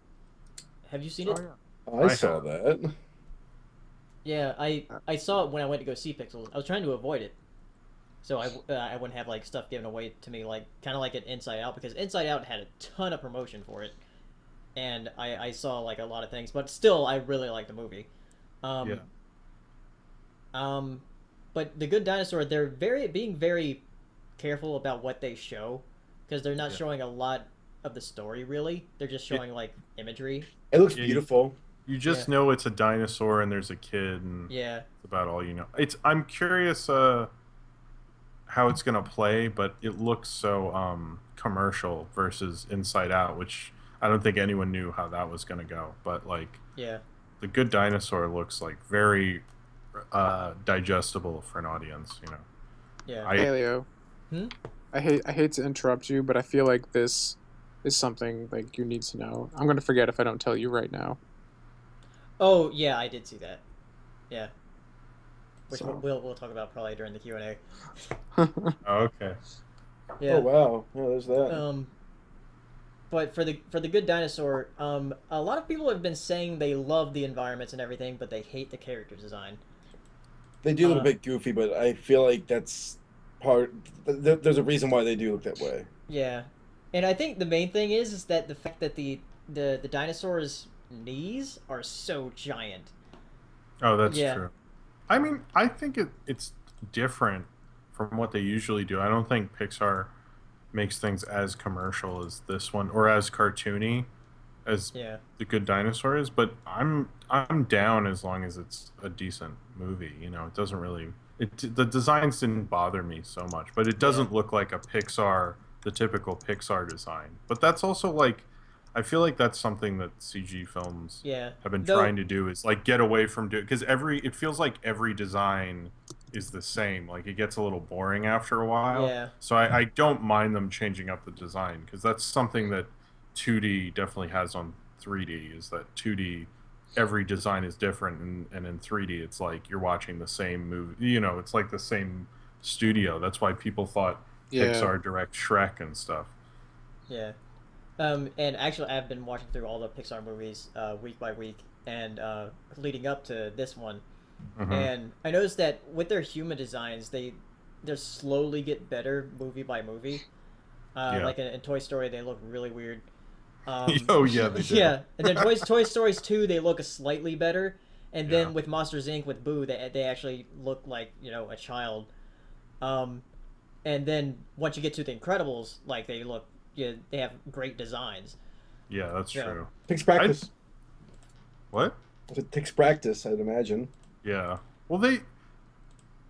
Have you seen it? I saw that. Yeah, I saw it when I went to go see Pixels. I was trying to avoid it, so I wouldn't have like stuff given away to me, like kind of like an Inside Out, because Inside Out had a ton of promotion for it, and I saw like a lot of things, but still I really like the movie. But The Good Dinosaur, they're being very careful about what they show, because they're not showing a lot of the story really. They're just showing like imagery. It looks beautiful. You just know it's a dinosaur and there's a kid, and it's about all you know. I'm curious how it's gonna play, but it looks so commercial versus Inside Out, which I don't think anyone knew how that was gonna go. But like, The Good Dinosaur looks like very digestible for an audience, you know. Yeah. Paleo. I hate to interrupt you, but I feel like this is something like you need to know. I'm gonna forget if I don't tell you right now. Oh yeah, I did see that. Yeah. Which we'll talk about probably during the Q&A. Oh, okay. Yeah. Oh wow. Yeah, there's that. But for the Good Dinosaur, a lot of people have been saying they love the environments and everything, but they hate the character design. They do look a bit goofy, but I feel like that's part. There's a reason why they do look that way. Yeah, and I think the main thing is that the fact that the dinosaur's knees are so giant. Oh, that's true. I mean, I think it's different from what they usually do. I don't think Pixar makes things as commercial as this one, or as cartoony as The Good Dinosaur is, but I'm down as long as it's a decent movie. You know, it doesn't really the designs didn't bother me so much, but it doesn't look like the typical Pixar design. But that's also like, I feel like that's something that CG films have been trying to do, is like get away from because it feels like every design is the same. Like it gets a little boring after a while. Yeah. So I don't mind them changing up the design, because that's something that 2D definitely has on 3D, is that 2D every design is different, and in 3D it's like you're watching the same movie. You know, it's like the same studio. That's why people thought Pixar direct Shrek and stuff. Yeah. And actually, I've been watching through all the Pixar movies week by week, and leading up to this one. Mm-hmm. And I noticed that with their human designs, they slowly get better movie by movie. Like in Toy Story, they look really weird. Oh yeah, they do. Yeah, and then Toy Stories 2, they look slightly better, and then with Monsters Inc. with Boo, they actually look like, you know, a child. And then once you get to The Incredibles, like they have great designs. Yeah, that's true. Takes practice. What? It takes practice, I'd imagine. Yeah. Well,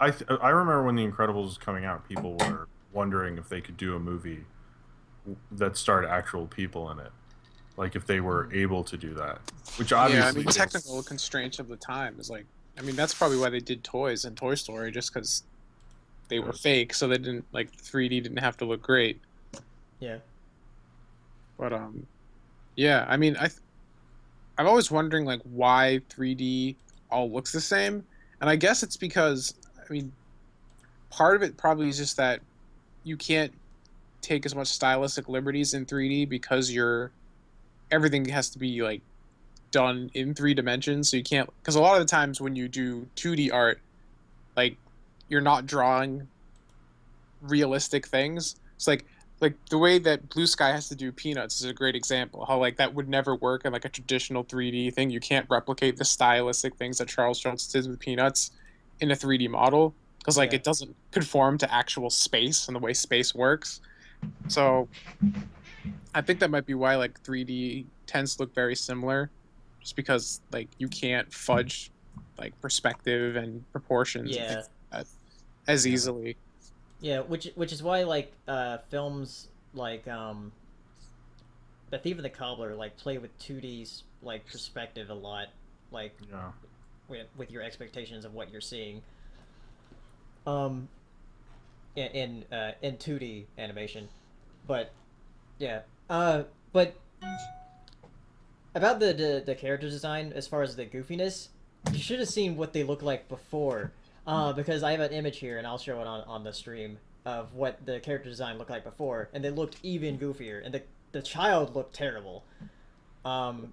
I remember when The Incredibles was coming out, people were wondering if they could do a movie that starred actual people in it, like if they were able to do that. Which obviously, Yeah, I mean, technical constraints of the time is like, I mean, that's probably why they did toys in Toy Story, just because they were fake, so they didn't, like, 3D didn't have to look great. Yeah. But yeah, I mean, I'm always wondering like why 3D all looks the same, and I guess it's because, I mean, part of it probably is just that you can't take as much stylistic liberties in 3D because everything has to be like done in 3 dimensions, so you can't, because a lot of the times when you do 2D art, like, you're not drawing realistic things. It's like the way that Blue Sky has to do Peanuts is a great example. How like that would never work in like a traditional 3D thing. You can't replicate the stylistic things that Charles Schultz did with Peanuts in a 3D model because like it doesn't conform to actual space and the way space works. So I think that might be why like 3D tends to look very similar, just because like you can't fudge like perspective and proportions and things like that as easily. Yeah, which is why like films like The Thief and the Cobbler like play with 2D's like perspective a lot, like with your expectations of what you're seeing. In 2D animation, but yeah, but about the character design as far as the goofiness, you should have seen what they look like before. Because I have an image here, and I'll show it on the stream of what the character design looked like before, and they looked even goofier, and the child looked terrible. Can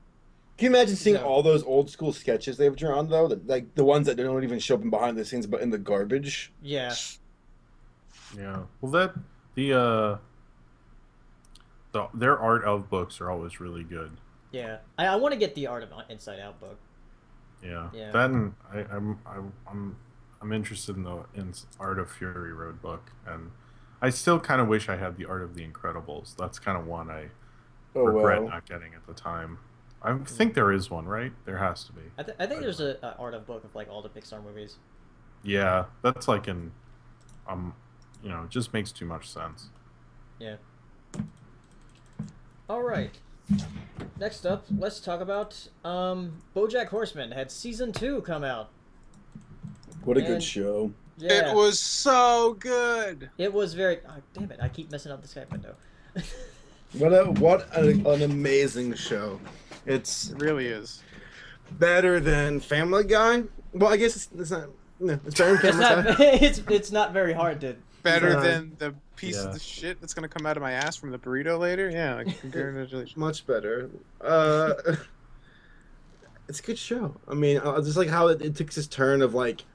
you imagine seeing all those old school sketches they've drawn though, like the ones that don't even show up in behind the scenes, but in the garbage? Yeah. Yeah. Well, their art of books are always really good. Yeah, I want to get the Art of Inside Out book. Yeah. Yeah. That and I'm interested in the Art of Fury Road book, and I still kind of wish I had the Art of the Incredibles. That's kind of one I regret not getting at the time. I think there is one, right? There has to be. I think there's a Art of book of like all the Pixar movies. Yeah, that's like it just makes too much sense. Yeah. All right. Next up, let's talk about BoJack Horseman had season 2 come out. What a good show. Yeah. It was so good. It was very... Oh, damn it, I keep messing up the Skype window. What an amazing show. It really is. Better than Family Guy? Well, I guess it's not... No, it's better than Family Guy. It's not very hard to... Better than the piece of the shit that's going to come out of my ass from the burrito later? Yeah, like, congratulations. Much better. It's a good show. I mean, just like how it took this turn of like...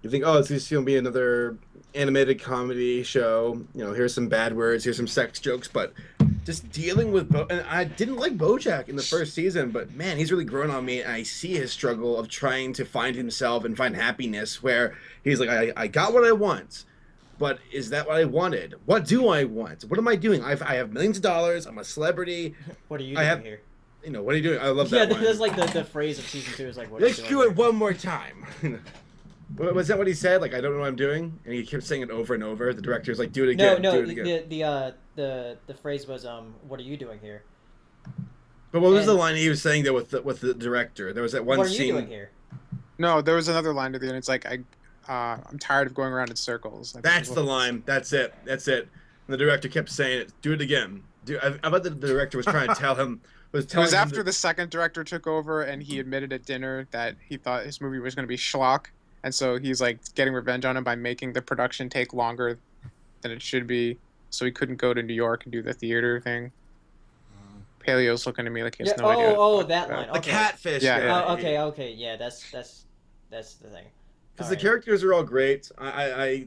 You think, oh, it's just going to be another animated comedy show. You know, here's some bad words, here's some sex jokes, but just dealing with... And I didn't like BoJack in the first season, but man, he's really grown on me, and I see his struggle of trying to find himself and find happiness, where he's like, I got what I want, but is that what I wanted? What do I want? What am I doing? I have millions of dollars, I'm a celebrity. What are you doing here? You know, what are you doing? I love that line. That's like the phrase of season 2 is like, what Let's are you doing do it one more time. Was that what he said? Like, I don't know what I'm doing, and he kept saying it over and over. The director's like, do it again. No, do it again. The phrase was what are you doing here? But what was the line he was saying there with the director? There was that one scene. What are you doing here? No, there was another line at the end. It's like I'm tired of going around in circles. Like, that's the line. That's it. That's it. And the director kept saying it. Do it again. I bet the director was trying to tell him. It was after the second director took over, and he admitted at dinner that he thought his movie was going to be schlock. And so he's like getting revenge on him by making the production take longer than it should be, so he couldn't go to New York and do the theater thing. Paleo's looking at me like he has no idea. Oh, that line. The catfish. Yeah. Oh, okay. Yeah, that's the thing. Because the characters are all great. I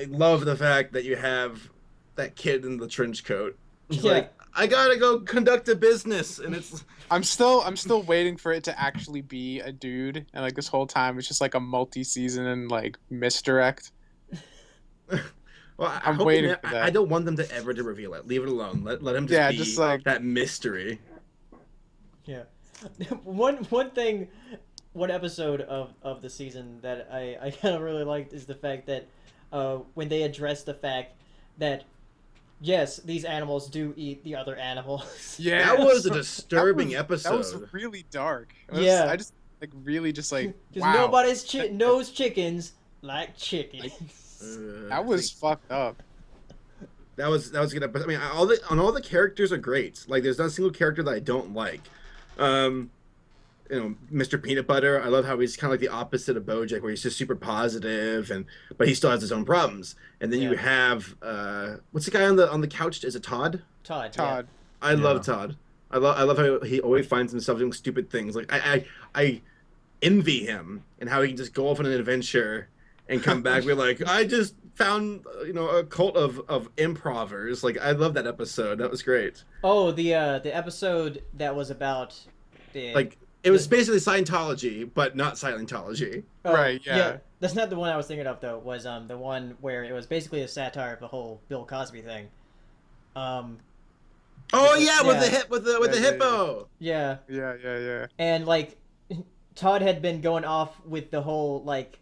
love the fact that you have that kid in the trench coat. It's like, I gotta go conduct a business, and it's. I'm still waiting for it to actually be a dude, and like this whole time it's just like a multi-season and like misdirect. Well, I'm waiting for that. I don't want them to ever to reveal it. Leave it alone. Let him just be just like that mystery. Yeah. One thing one episode of the season that I kind of really liked is the fact that when they address the fact that yes, these animals do eat the other animals. Yeah, That was a so- disturbing that episode. was really dark. Yeah. I just like really just like Because wow. nobody's knows chickens like chickens. That was fucked up. That was good. But I mean, all the characters are great. Like, there's not a single character that I don't like. Mr. Peanut Butter. I love how he's kind of like the opposite of BoJack, where he's just super positive, but he still has his own problems. And then you have what's the guy on the couch? Is it Todd? Todd. Todd. I love Todd. I love how he always finds himself doing stupid things. Like I envy him and how he can just go off on an adventure and come back with like, I just found a cult of improvers. Like, I love that episode. That was great. Oh, the episode that was about Like, it was basically Scientology, but not Scientology. Oh, Right, yeah. That's not the one I was thinking of though. Was the one where it was basically a satire of the whole Bill Cosby thing. Oh yeah, with Yeah. the hippo. Yeah. Yeah. And like Todd had been going off with the whole like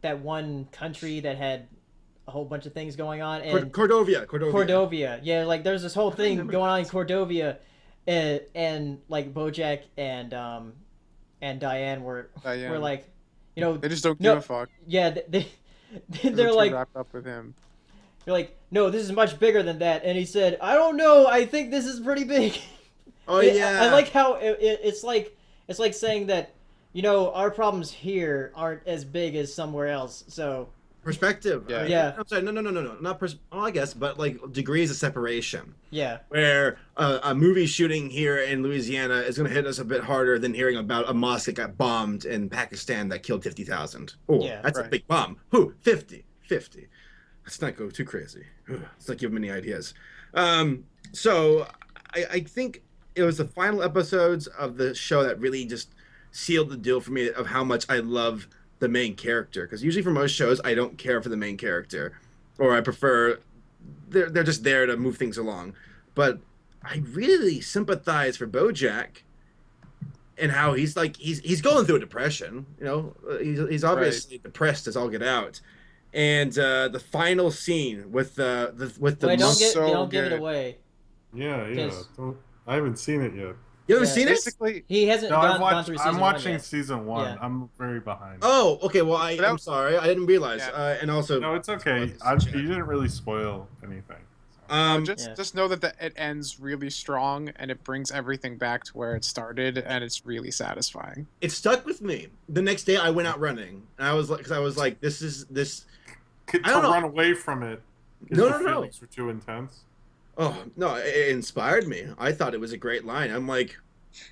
that one country that had a whole bunch of things going on, and Cordovia. Yeah, like there's this whole thing going on in Cordovia, and like BoJack and Diane were like, They just don't No. give a fuck. yeah, they're They're too like, wrapped up with him. they're like, no, this is much bigger than that, and he said, I don't know, I think this is pretty big. Oh yeah. I like how it's like saying that, our problems here aren't as big as somewhere else. So perspective. Yeah. Yeah. I'm sorry. No. Not I guess, but like degrees of separation. yeah, Where a movie shooting here in Louisiana is going to hit us a bit harder than hearing about a mosque that got bombed in Pakistan that killed 50,000. Oh, Yeah, that's a right. big bomb. Who? 50. Let's not go too crazy. Let's not give them any ideas. So I think it was the final episodes of the show that really just sealed the deal for me of how much I love the main character. Because usually for most shows, I don't care for the main character, or I prefer they're just there to move things along. But I really sympathize for BoJack and how he's going through a depression. He's obviously depressed as all get out. And the final scene with the Wait, So don't give it good. away. Yeah. Yes. I haven't seen it yet. you haven't Yeah. seen it? Basically, He hasn't No, gone through season I'm one watching yet. season 1. Yeah. I'm very behind. Oh, okay. Well, But that- I'm sorry. I didn't realize. Yeah. And also, No, it's okay. You didn't really spoil anything. just know that it ends really strong and it brings everything back to where it started, and it's really satisfying. it stuck with me. The next day, I went out running, and I was like, this. To I don't know. run away from it. 'Cause No, the no. feelings were too intense. Oh no, it inspired me. I thought it was a great line. I'm like,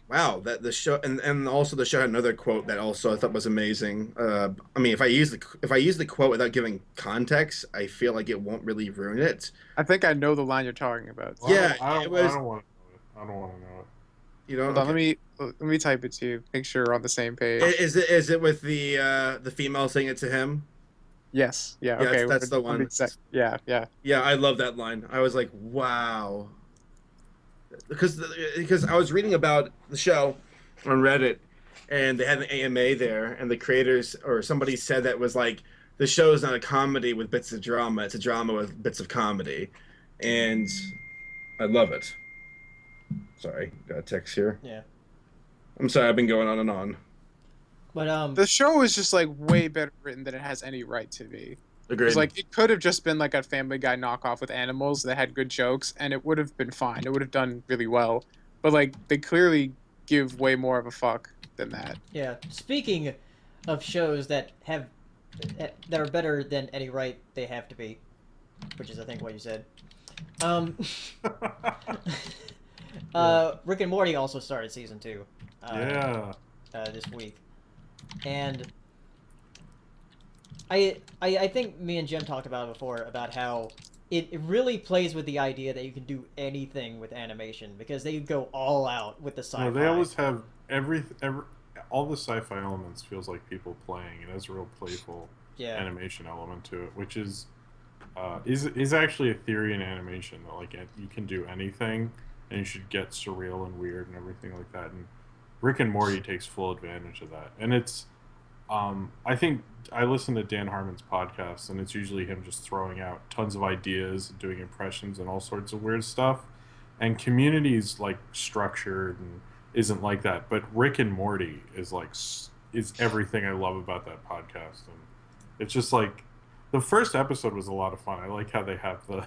wow, that the show, and also the show had another quote that also I thought was amazing. I mean, if I use the quote without giving context, I feel like it won't really ruin it. I think I know the line you're talking about. Well, Yeah, I it don't was- want to know it. I don't want to know it. You know, Hold on, let me type it to you. Make sure we're on the same page. Is it with the female saying it to him? Yes. Yeah. Yeah, Okay. that's the we're on one. Yeah. Yeah, I love that line. I was like, wow. Because I was reading about the show on Reddit, and they had an AMA there, and the creators or somebody said that was like, the show is not a comedy with bits of drama; it's a drama with bits of comedy, and I love it. Sorry, got a text here. Yeah, I'm sorry, I've been going on and on. but The show is just like way better written than it has any right to be. Agreed. It's like it could have just been like a Family Guy knockoff with animals that had good jokes, and it would have been fine. It would have done really well. But like they clearly give way more of a fuck than that. yeah. Speaking of shows that are better than any right they have to be, which is I think what you said. Rick and Morty also started season 2. Yeah. This week, and I think me and Jim talked about it before about how it really plays with the idea that you can do anything with animation because they go all out with the sci-fi. No, they always have all the sci-fi elements feels like people playing. It has a real playful animation element to it, which is actually a theory in animation that like you can do anything and you should get surreal and weird and everything like that. And Rick and Morty takes full advantage of that, and it's I think I listen to Dan Harmon's podcast, and it's usually him just throwing out tons of ideas, doing impressions, and all sorts of weird stuff. And Community's like structured and isn't like that, but Rick and Morty is everything I love about that podcast, and it's just like the first episode was a lot of fun. I like how they have the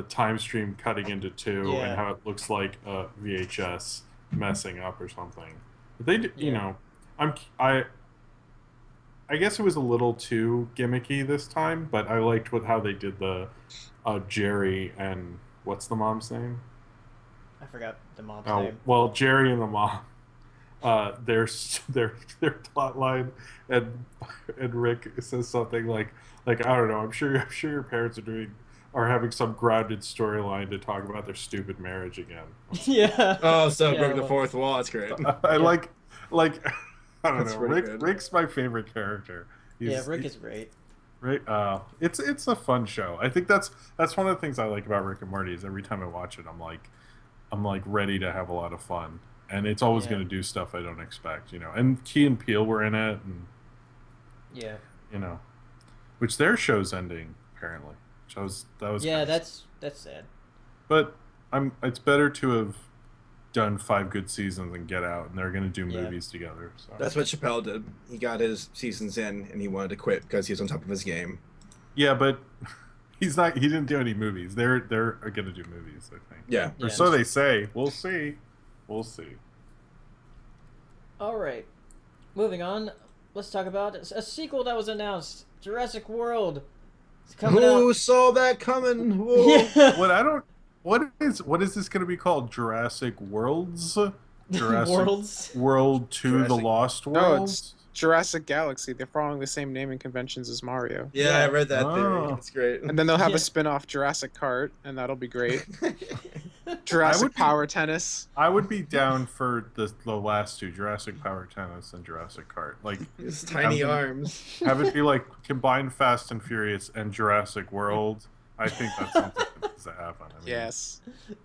time stream cutting into two, Yeah. and how it looks like a VHS messing up or something. But they, you know, I guess it was a little too gimmicky this time, but I liked how they did the Jerry and what's the mom's name? I forgot the mom's name. Well, Jerry and the mom. Their plot line, and Rick says something like I don't know. I'm sure your parents are having some grounded storyline to talk about their stupid marriage again. Yeah. Oh, so Yeah, broke the well- fourth wall. That's great. I like I don't That's know. pretty good. Rick's my favorite character. Rick is great. Rick. It's a fun show. I think that's one of the things I like about Rick and Morty is every time I watch it, I'm like ready to have a lot of fun, and it's always going to do stuff I don't expect, you know. And Key and Peele were in it, and you know, which their show's ending apparently. That was that's sad. But it's better to have done 5 good seasons and get out, and they're going to do movies together. So. That's what Chappelle did. He got his seasons in, and he wanted to quit because he was on top of his game. Yeah, but he's not. He didn't do any movies. They're going to do movies, I think. Yeah. Or so they say. We'll see. We'll see. All right, moving on. Let's talk about a sequel that was announced. Jurassic World. It's coming out. Who saw that coming? Whoa. Yeah. What is this going to be called? Jurassic Worlds? Jurassic Worlds. World 2: The Lost World? No, it's Jurassic Galaxy. They're following the same naming conventions as Mario. Yeah, I read that Oh. theory. It's great. And then they'll have Yeah. a spin-off Jurassic Kart, and that'll be great. I Jurassic would be- Power Tennis. I would be down for the last two, Jurassic Power Tennis and Jurassic Kart. Like, His tiny Have them- arms. have it be like combined Fast and Furious and Jurassic World. I think that's something that needs to happen. I mean, Yes.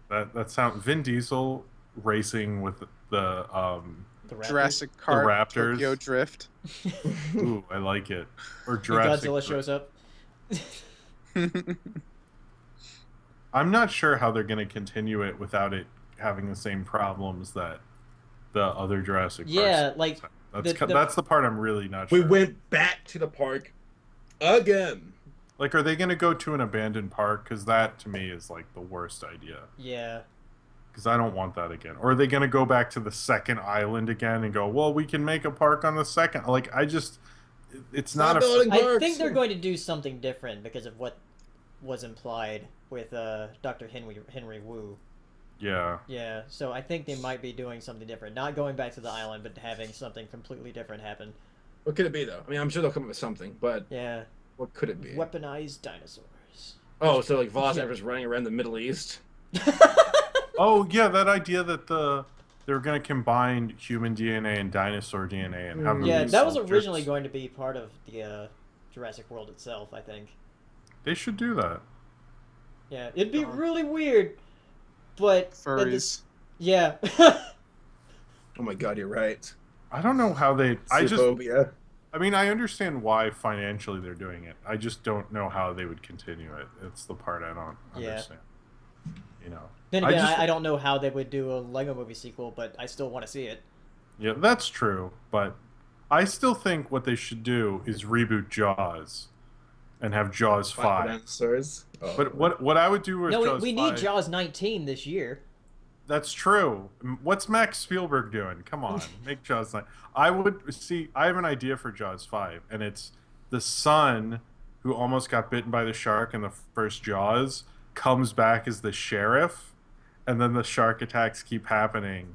That sound Vin Diesel racing with the The Raptors. Jurassic Kart. Raptors. Tokyo Drift. ooh, I like it. Or And Jurassic. Godzilla shows up. I'm not sure how they're going to continue it without it having the same problems that the other Jurassic Yeah, Parks like have. That's the part I'm really not We sure. went back to the park again. Like, are they going to go to an abandoned park? Because that, to me, is like the worst idea. Yeah. Because I don't want that again. Or are they going to go back to the second island again and go, well, we can make a park on the second? Like, it's not a... building I parks. think they're going to do something different because of what was implied with Dr. Henry Wu. Yeah. Yeah, so I think they might be doing something different. Not going back to the island, but having something completely different happen. What could it be, though? I mean, I'm sure they'll come up with something, but Yeah. what could it be? Weaponized dinosaurs. Oh, so like Velociraptors running around the Middle East? Oh, yeah, that idea that they're going to combine human DNA and dinosaur DNA and have them Yeah, be that was soldiers. originally going to be part of the Jurassic World itself, I think. They should do that. Yeah, it'd be really weird, but... Furries. Yeah. Oh my god, you're right. I don't know how they... Xenophobia. I mean, I understand why financially they're doing it. I just don't know how they would continue it. It's the part I don't Yeah. understand. You know. Then I again, just- I don't know how they would do a Lego movie sequel, but I still want to see it. Yeah, that's true. But I still think what they should do is reboot Jaws and have Jaws 5. Dinosaurs. Oh. But what I would do with No, Jaws we need 5 Jaws 19 this year. That's true. What's Max Spielberg doing? Come on, make Jaws 9. I have an idea for Jaws 5, and it's the son who almost got bitten by the shark in the first Jaws comes back as the sheriff, and then the shark attacks keep happening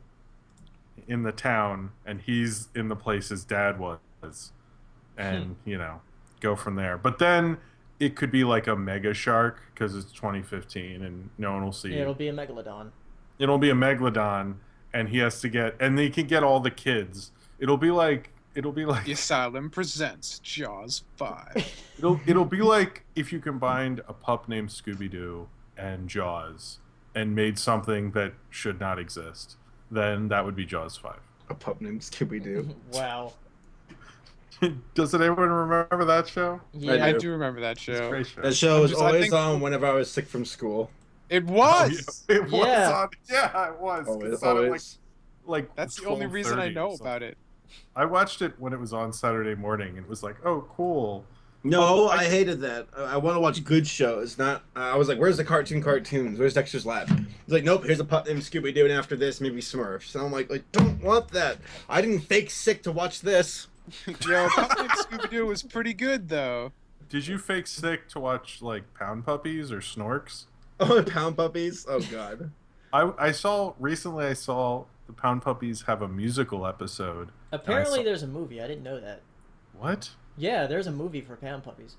in the town, and he's in the place his dad was, and go from there. But then it could be like a mega shark because it's 2015 and no one will see Yeah, it. it'll be a megalodon. It'll be a megalodon, and he has to and they can get all the kids. It'll be like The Asylum presents Jaws 5. it'll be like if you combined a pup named Scooby-Doo and Jaws, and made something that should not exist, then that would be Jaws 5. A pup named Scooby-Doo. Wow. Does anyone remember that show? Yeah. I do remember that It's a show. great show. That show was I always think- on whenever I was sick from school. It Oh, was. yeah, it was Yeah. on. Yeah, it was. Always. It's on at, always. like That's the only reason I 12:30 or know something. about it. I watched it when it was on Saturday morning, and it was like, oh, cool. No, Oh, I hated that. I want to watch good shows. Not. I was like, "Where's the cartoons? Where's Dexter's Lab?" It's like, "Nope, here's a pup named Scooby Doo, and after this, maybe Smurfs." And I'm like, don't want that. I didn't fake sick to watch this. Yo, Scooby Doo was pretty good though. Did you fake sick to watch like Pound Puppies or Snorks? Oh, Pound Puppies. Oh God. I saw the Pound Puppies have a musical episode. Apparently, saw- there's a movie. I didn't know that. What? Yeah, there's a movie for Pound Puppies.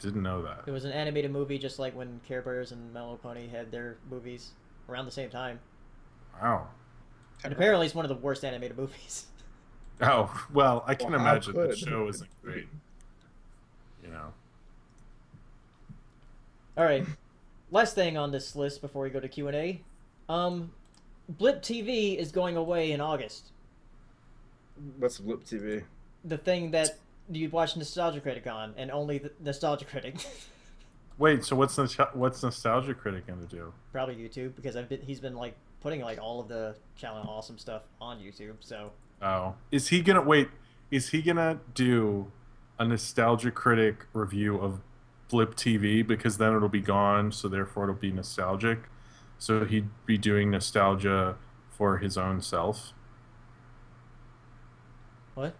Didn't know that. It was an animated movie, just like when Care Bears and My Little Pony had their movies around the same time. Wow. And apparently, it's one of the worst animated movies. Oh, well, I can Well, how imagine the could? show isn't great. You know. All right, last thing on this list before we go to Q&A. Blip TV is going away in August. What's Blip TV? The thing that you watch Nostalgia Critic on, and only the Nostalgia Critic. Wait, so what's Nostalgia Critic gonna do? Probably YouTube, because he's been like putting like all of the Channel Awesome stuff on YouTube. So Oh, is he gonna do a Nostalgia Critic review of Blip TV, because then it'll be gone, so therefore it'll be nostalgic. So he'd be doing nostalgia for his own self. what?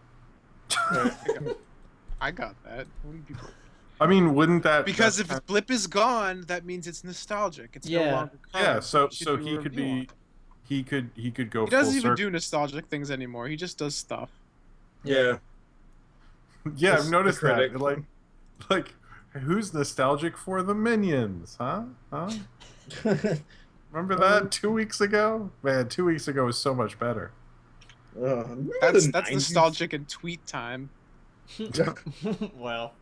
I got that. What do you people? I mean, wouldn't that Because that's if Blip is gone, that means it's nostalgic. It's no Yeah. longer yeah, current, so you should so do a he could review on be it. he could go He doesn't full even circle. do nostalgic things anymore. He just does stuff. Yeah. Yeah, Just I've noticed the critic. that. Like who's nostalgic for the Minions, huh? Remember that 2 weeks ago? Man, 2 weeks ago was so much better. Remember That's the 90s? nostalgic in tweet time. Well.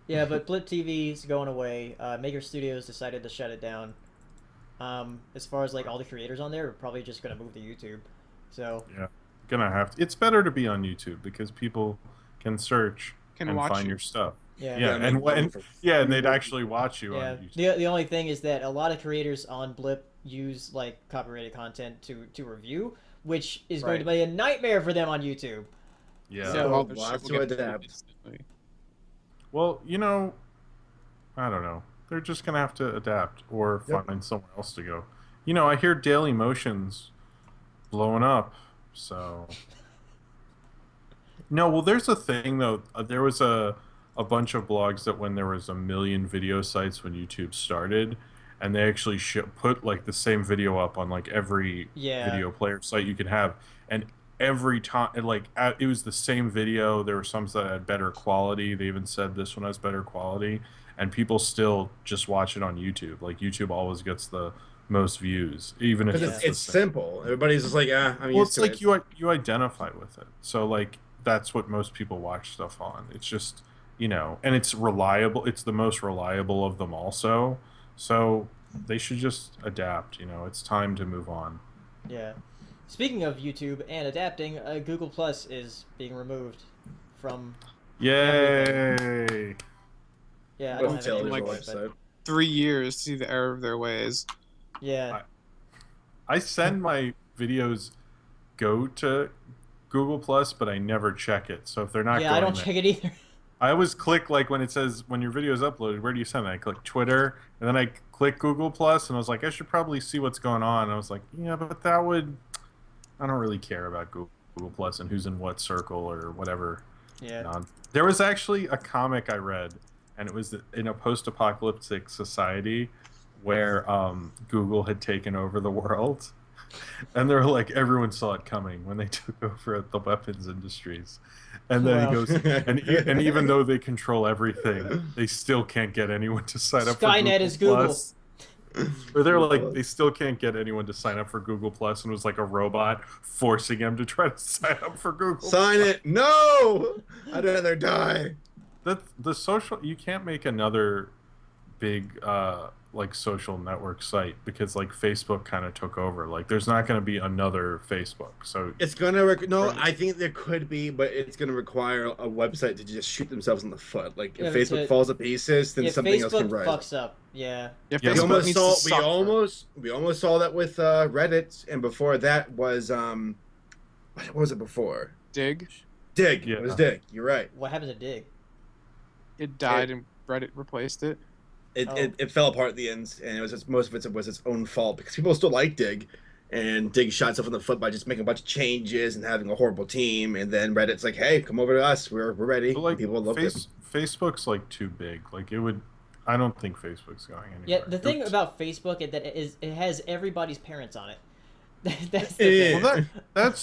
Yeah, but Blip TV is going away. Maker Studios decided to shut it down. As far as like all the creators on there, are probably just gonna move to YouTube. So Yeah, gonna have to. It's better to be on YouTube because people can search Can and watch find you. your stuff. yeah. Yeah, and they'd actually watch you Yeah. on YouTube. The only thing is that a lot of creators on Blip use like copyrighted content to review, which is going to be a nightmare for them on YouTube. Yeah. So- All their We'll shit have will to get adapt. instantly. Well, I don't know. They're just gonna have to adapt or Yep. find somewhere else to go. I hear Daily Motion's blowing up, so. No, well, there's a thing though. There was a bunch of blogs that when there was 1 million video sites when YouTube started, and they actually put like the same video up on like every Yeah. video player site you can have, and every time it was the same video. There were some that had better quality. They even said this one has better quality, and people still just watch it on YouTube. Like YouTube always gets the most views, even if Because it's, it's the same. simple. Everybody's just like, I'm Well, used it's to like it. you identify with it, so like that's what most people watch stuff on. It's just and it's reliable. It's the most reliable of them also. So they should just adapt. It's time to move on. Yeah. Speaking of YouTube and adapting, Google Plus is being removed from. Yay! Yeah, I Wasn't don't have till any the like- info, but 3 years to see the error of their ways. yeah. I send my videos go to Google Plus, but I never check it. So if they're not Yeah, going I don't there, check it either. I always click like when it says when your video is uploaded, where do you send it? I click Twitter, and then I click Google Plus, and I was like, I should probably see what's going on. And I was like, yeah, but I don't really care about Google Plus and who's in what circle or whatever. Yeah. There was actually a comic I read, and it was in a post-apocalyptic society where Google had taken over the world. And they're like, everyone saw it coming when they took over the weapons industries. And then Wow. he goes, and even though they control everything, they still can't get anyone to sign up for Skynet Google is Google. Plus. Or they're like, they still can't get anyone to sign up for Google Plus, and it was like a robot forcing him to try to sign up for Google. Sign it. No! I'd rather die. The social, you can't make another big like social network site because like Facebook kind of took over. Like there's not going to be another Facebook. So It's gonna I think there could be, but it's gonna require a website to just shoot themselves in the foot. Like if Facebook falls to pieces, then something else can Facebook rise. fucks up. Yeah. Yeah, Yeah, Facebook We needs to almost saw suffer. we almost saw that with Reddit, and before that was what was it before? Dig. Dig. Yeah. It was Dig. You're right. What happened to Dig? It died and Reddit replaced it. It fell apart at the end, and it was just, most of it was its own fault because people still like Dig, and Dig shot itself in the foot by just making a bunch of changes and having a horrible team. And then Reddit's like, "Hey, come over to us. We're ready." But, like and people loved it. Facebook's like too big. Like it would. I don't think Facebook's going anywhere. Yeah, the thing about Facebook is that it has everybody's parents on it. That's the thing. Well,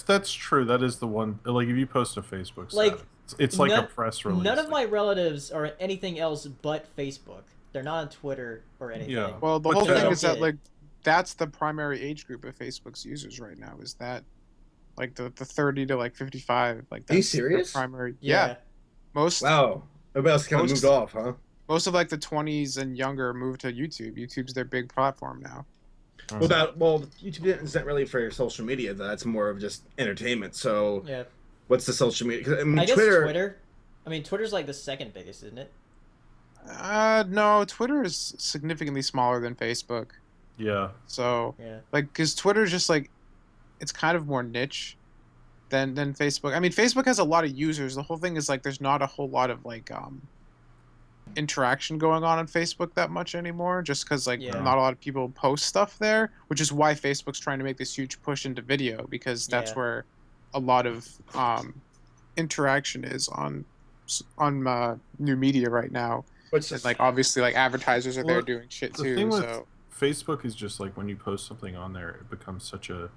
that's true. That is the one. Like if you post a Facebook Like, status, it's like a press release. None of my relatives are anything else but Facebook. They're not on Twitter or anything. Yeah. Well, the But whole the- thing is that Yeah. like that's the primary age group of Facebook's users right now. Is that like the 30 to like 55? Like that's Are you serious? The primary. Yeah. Yeah. Most Wow, everybody else kind of Most- moved off, huh? most of like the 20s and younger moved to YouTube. YouTube's their big platform now. YouTube isn't really for social media. That's more of just entertainment. So Yeah. what's the social media? 'Cause, I mean, I guess Twitter. Twitter. I mean, Twitter's like the second biggest, isn't it? No, Twitter is significantly smaller than Facebook. Yeah. So Yeah. like, because Twitter's just like, it's kind of more niche than Facebook. I mean, Facebook has a lot of users. The whole thing is like, there's not a whole lot of like interaction going on Facebook that much anymore, just because like Yeah. not a lot of people post stuff there, which is why Facebook's trying to make this huge push into video, because that's Yeah. where a lot of interaction is on new media right now. Which And is like obviously like advertisers are there Well, doing shit the too. thing with So Facebook is just like when you post something on there, it becomes such a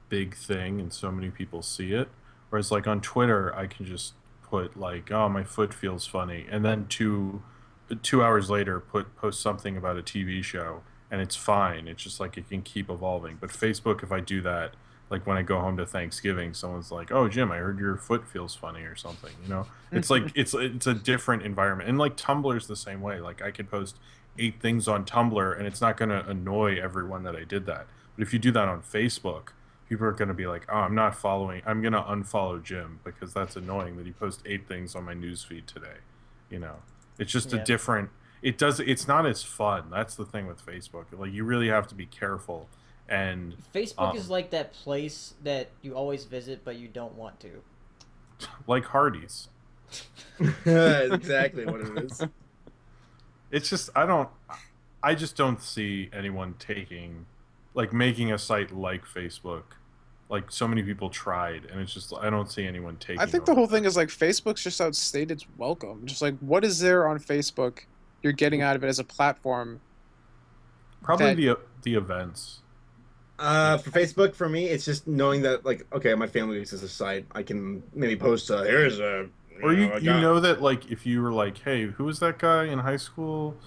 big thing and so many people see it. Whereas like on Twitter, I can just put like, oh, my foot feels funny, and then two hours later post something about a TV show, and it's fine. It's just like it can keep evolving. But Facebook, if I do that, like when I go home to Thanksgiving, someone's like, "Oh, Jim, I heard your foot feels funny" or something. You know, it's like it's a different environment. And like Tumblr's the same way. Like I could post 8 things on Tumblr, and it's not going to annoy everyone that I did that. But if you do that on Facebook, people are going to be like, "Oh, I'm not following. I'm going to unfollow Jim because that's annoying that he posted 8 things on my newsfeed today." You know, it's just Yeah. a different. It's not as fun. That's the thing with Facebook. Like you really have to be careful. And Facebook is like that place that you always visit, but you don't want to. like Hardee's. That's exactly what it is. It's just I just don't see anyone making a site like Facebook. Like so many people tried, and it's just I don't see anyone taking. I think the whole thing is like Facebook's just outstayed its welcome. Just like what is there on Facebook you're getting out of it as a platform? probably the events. For Facebook, for me, it's just knowing that, like, okay, my family uses this site. I can maybe post, here's a... Or you guy. know that like if you were like, hey, who was that guy in high school?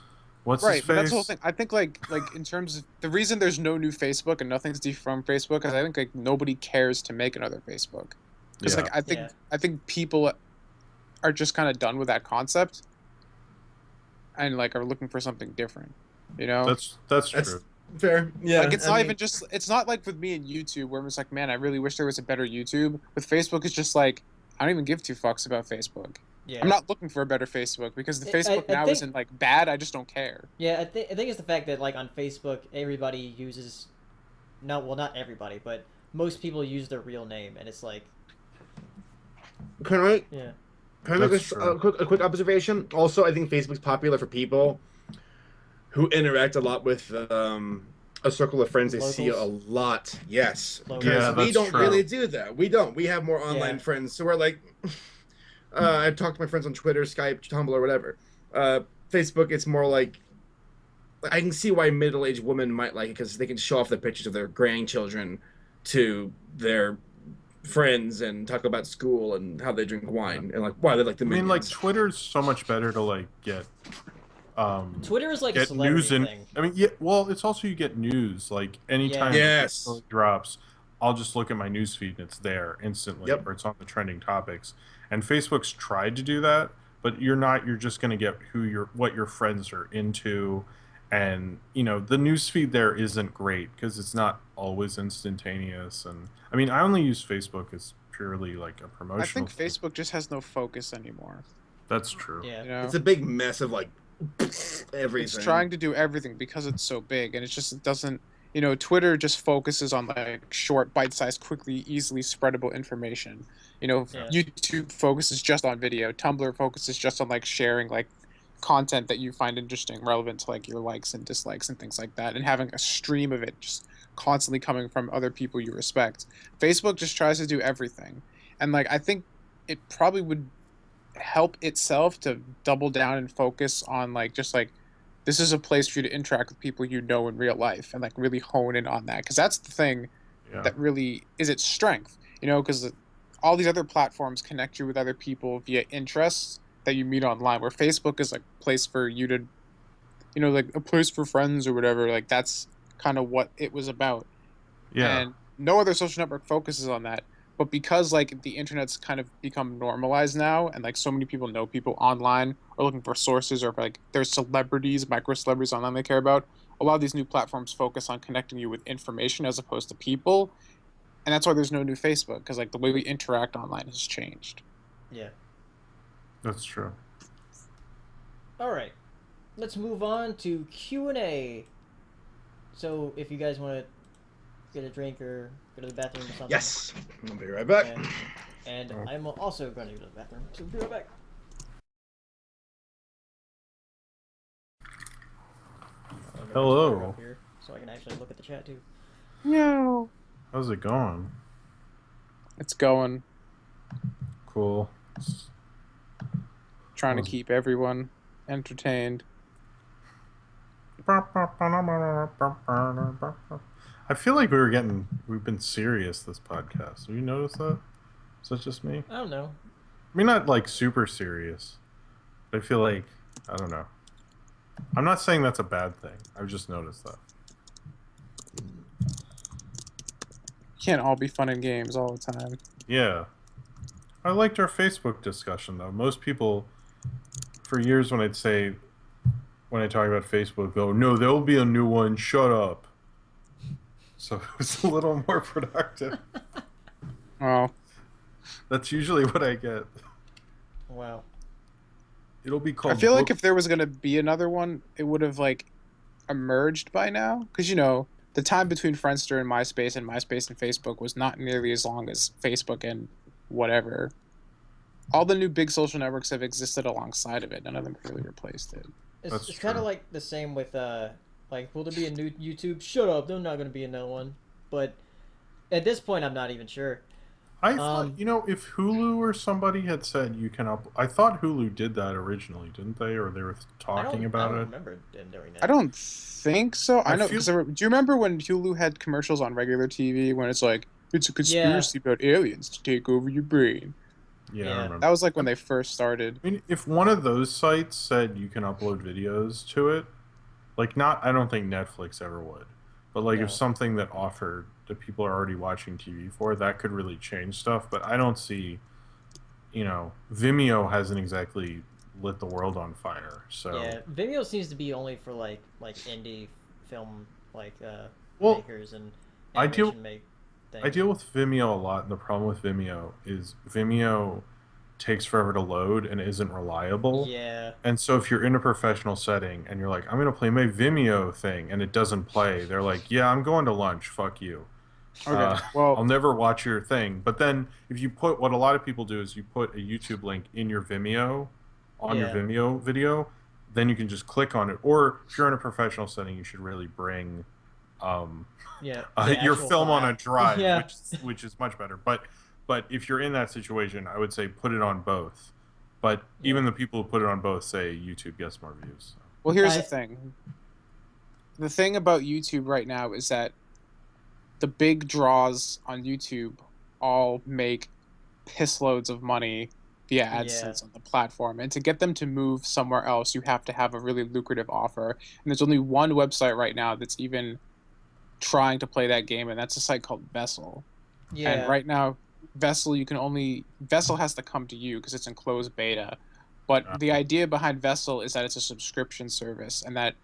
What's Right, his but face? that's the whole thing. I think like in terms of the reason there's no new Facebook and nothing's from Facebook is I think like nobody cares to make another Facebook. Because Yeah. like Yeah. I think people are just kind of done with that concept and like are looking for something different. You know? That's That's true. fair. Yeah. Like it's I not mean, even just it's not like with me and YouTube where I'm just like, man, I really wish there was a better YouTube. With Facebook, it's just like I don't even give 2 fucks about Facebook. Yeah. I'm not looking for a better Facebook because the I Facebook now think- isn't like bad. I just don't care. Yeah, I think it's the fact that like on Facebook, everybody uses, not everybody, but most people use their real name, and it's like, Can I yeah, make That's true. a quick observation? Also, I think Facebook's popular for people who interact a lot with a circle of friends they see a Locals? lot. Yes, Locals. because Yeah, we that's don't true. really do that. We don't. We have more online Yeah. friends, so we're like, I talk to my friends on Twitter, Skype, Tumblr, whatever. Facebook, it's more like I can see why middle-aged women might like it because they can show off the pictures of their grandchildren to their friends and talk about school and how they drink wine and like why they like the I mean, like Minions. Twitter's so much better to like get Twitter is like a get celebrity news and thing. I mean, yeah. Well, it's also you get news like anytime Yeah. a Yes. story drops, I'll just look at my news feed and it's there instantly, Yep. or it's on the trending topics. And Facebook's tried to do that, but you're not. You're just going to get what your friends are into, and the newsfeed there isn't great because it's not always instantaneous. And I mean, I only use Facebook as purely like a promotional. I think Facebook just has no focus anymore. That's true. Yeah. It's a big mess of like everything. It's trying to do everything because it's so big, and it doesn't. Twitter just focuses on like short, bite-sized, quickly, easily spreadable information. YouTube focuses just on video. Tumblr focuses just on like sharing like content that you find interesting, relevant to like your likes and dislikes and things like that, and having a stream of it just constantly coming from other people you respect. Facebook just tries to do everything, and like I think it probably would help itself to double down and focus on like just like this is a place for you to interact with people in real life and like really hone in on that, because that's the thing that really is its strength, because all these other platforms connect you with other people via interests that you meet online, where Facebook is like a place for you to like a place for friends or whatever. Like that's kind of what it was about. And no other social network focuses on that. But because like the internet's kind of become normalized now, and like so many people know people online are looking for sources, or like there's celebrities, micro celebrities online they care about, a lot of these new platforms focus on connecting you with information as opposed to people. And that's why there's no new Facebook, because like the way we interact online has changed. Yeah. That's true. All right. Let's move on to Q&A. So if you guys want to get a drink or go to the bathroom or something. Yes. I'll be right back. And I'm also going to go to the bathroom. So be right back. Hello. Here, so I can actually look at the chat too. No. How's it going? It's going. Cool. Trying to keep everyone entertained. I feel like we've been serious this podcast. Have you noticed that? Is that just me? I don't know. I mean, not like super serious. But I feel like, I don't know. I'm not saying that's a bad thing. I've just noticed that. Can't all be fun and games all the time. Yeah. I liked our Facebook discussion, though. Most people, for years when I talk about Facebook, go, no, there'll be a new one, shut up. So it was a little more productive. Oh. That's usually what I get. Wow. It'll be called... I feel like if there was going to be another one, it would have, like, emerged by now. Because, the time between Friendster and MySpace and Facebook was not nearly as long as Facebook and whatever. All the new big social networks have existed alongside of it. None of them really replaced it. It's kind of like the same with, like, will there be a new YouTube? Shut up, there's not going to be another one. But at this point, I'm not even sure. I thought, if Hulu or somebody had said you can I thought Hulu did that originally, didn't they? Or they were talking about it. I don't remember them doing that. I don't think so. I know, because do you remember when Hulu had commercials on regular TV when it's like, it's a conspiracy about aliens to take over your brain? Yeah, I remember. That was like when they first started. I mean, if one of those sites said you can upload videos to it, like I don't think Netflix ever would. But like if something that offered that people are already watching TV for, that could really change stuff. But I don't see, Vimeo hasn't exactly lit the world on fire. So yeah, Vimeo seems to be only for like indie film makers and I deal things. with Vimeo a lot, and the problem with Vimeo is Vimeo takes forever to load and isn't reliable. Yeah. And so if you're in a professional setting and you're like, I'm going to play my Vimeo thing, and it doesn't play, they're like, yeah, I'm going to lunch. Fuck you. Okay. Well, I'll never watch your thing. But then if you what a lot of people do is you put a YouTube link in your Vimeo, on your Vimeo video, then you can just click on it. Or if you're in a professional setting, you should really bring your film on a drive, which is much better. But if you're in that situation, I would say put it on both. But even the people who put it on both say YouTube gets more views. So. Well, here's the thing. The thing about YouTube right now is that the big draws on YouTube all make piss loads of money via AdSense on the platform. And to get them to move somewhere else, you have to have a really lucrative offer. And there's only one website right now that's even trying to play that game, and that's a site called Vessel. Yeah. And right now, Vessel has to come to you because it's in closed beta. But the idea behind Vessel is that it's a subscription service, and that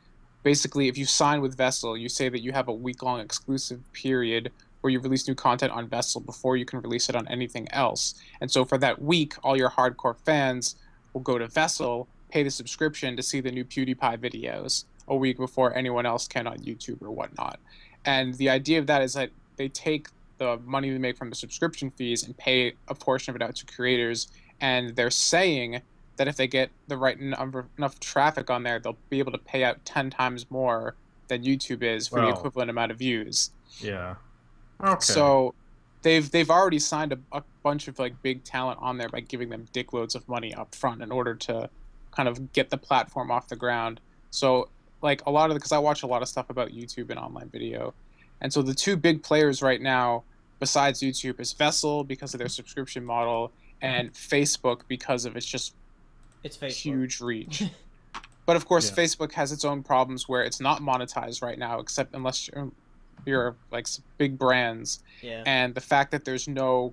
basically if you sign with Vessel, you say that you have a week-long exclusive period where you release new content on Vessel before you can release it on anything else. And so for that week, all your hardcore fans will go to Vessel, pay the subscription to see the new PewDiePie videos a week before anyone else can on YouTube or whatnot. And the idea of that is that they take the money they make from the subscription fees and pay a portion of it out to creators. And they're saying that if they get the right enough traffic on there, they'll be able to pay out 10 times more than YouTube is for the equivalent amount of views. Yeah. Okay. So they've already signed a bunch of like big talent on there by giving them dickloads of money up front in order to kind of get the platform off the ground. So like a lot of because I watch a lot of stuff about YouTube and online video. And so the two big players right now besides YouTube is Vessel because of their subscription model and Facebook because of its huge reach. But of course, Facebook has its own problems where it's not monetized right now, except unless you're like big brands. Yeah. And the fact that there's no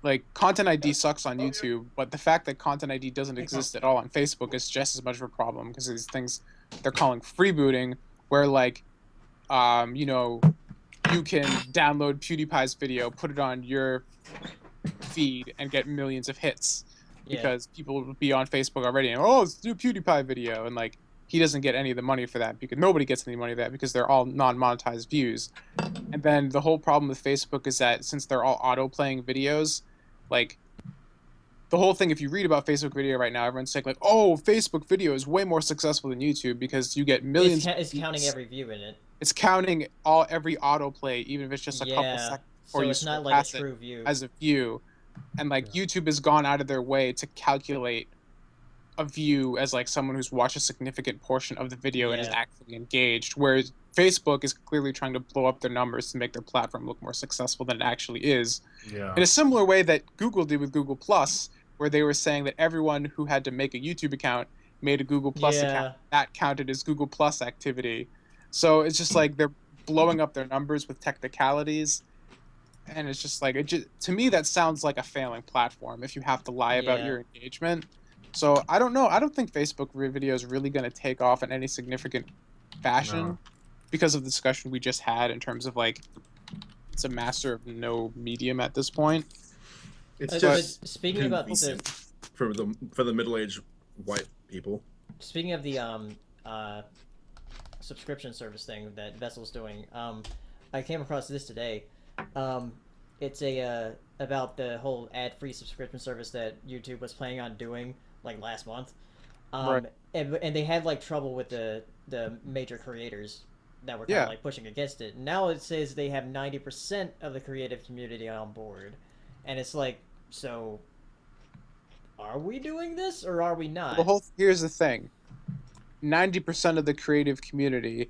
like Content ID sucks on YouTube, but the fact that Content ID doesn't exist at all on Facebook is just as much of a problem because these things they're calling freebooting, where like, you know, you can download PewDiePie's video, put it on your feed, and get millions of hits because people will be on Facebook already and it's a new PewDiePie video, and like he doesn't get any of the money for that because nobody gets any money for that because they're all non-monetized views. And then the whole problem with Facebook is that since they're all auto-playing videos, like the whole thing, if you read about Facebook video right now, everyone's saying like, oh, Facebook video is way more successful than YouTube because you get millions. It's counting every view in it. It's counting every autoplay, even if it's just a couple seconds before so you it's not like a true view. As a view. And like YouTube has gone out of their way to calculate a view as like someone who's watched a significant portion of the video and is actually engaged, whereas Facebook is clearly trying to blow up their numbers to make their platform look more successful than it actually is. Yeah. In a similar way that Google did with Google Plus, where they were saying that everyone who had to make a YouTube account made a Google Plus account. That counted as Google Plus activity. So it's just like they're blowing up their numbers with technicalities. And it's just like, to me, that sounds like a failing platform if you have to lie about your engagement. So I don't know. I don't think Facebook video is really going to take off in any significant fashion because of the discussion we just had in terms of like it's a master of no medium at this point. It's just speaking about this for the middle-aged white people. Speaking of the subscription service thing that Vessel's doing, I came across this today. It's about the whole ad-free subscription service that YouTube was planning on doing like last month. And they had like trouble with the major creators that were kind of like pushing against it. Now it says they have 90% of the creative community on board, and it's like, so are we doing this or are we not? Here's the thing: 90% of the creative community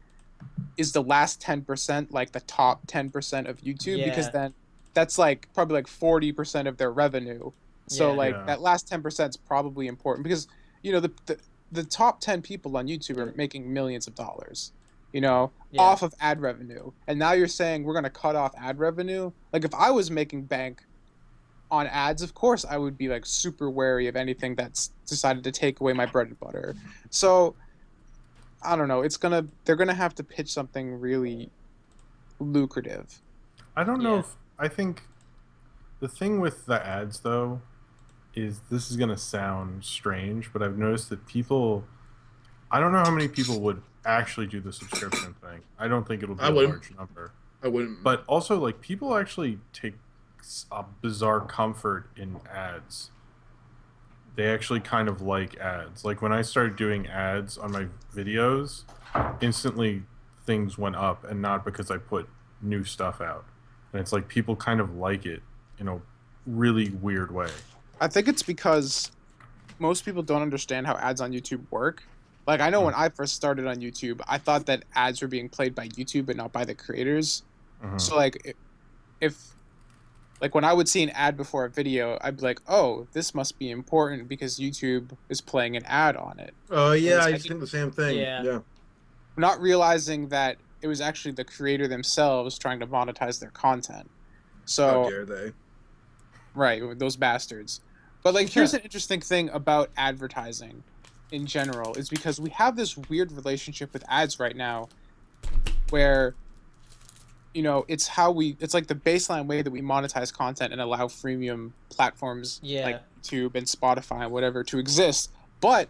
is the last 10%, like the top 10% of YouTube, because then that's like probably like 40% of their revenue. So that last 10% is probably important because you know the top 10 people on YouTube are making millions of dollars, you know, off of ad revenue. And now you're saying we're going to cut off ad revenue? Like if I was making bank on ads, of course I would be like super wary of anything that's decided to take away my bread and butter. So I don't know. They're gonna have to pitch something really lucrative. I don't know if I think the thing with the ads though is this is gonna sound strange, but I've noticed that I don't know how many people would actually do the subscription thing. I don't think it'll be a large number. I wouldn't. But also like people actually take a bizarre comfort in ads. They actually kind of like ads. Like when I started doing ads on my videos, instantly things went up, and not because I put new stuff out. And it's like people kind of like it in a really weird way. I think it's because most people don't understand how ads on YouTube work. Like I know when I first started on YouTube, I thought that ads were being played by YouTube and not by the creators. So like if like when I would see an ad before a video, I'd be like, oh, this must be important because YouTube is playing an ad on it. Oh, yeah, I think the same thing. Yeah. Not realizing that it was actually the creator themselves trying to monetize their content. So, how dare they? Right, those bastards. But like, here's an interesting thing about advertising in general is because we have this weird relationship with ads right now where, you know, it's like the baseline way that we monetize content and allow freemium platforms like YouTube and Spotify and whatever to exist. But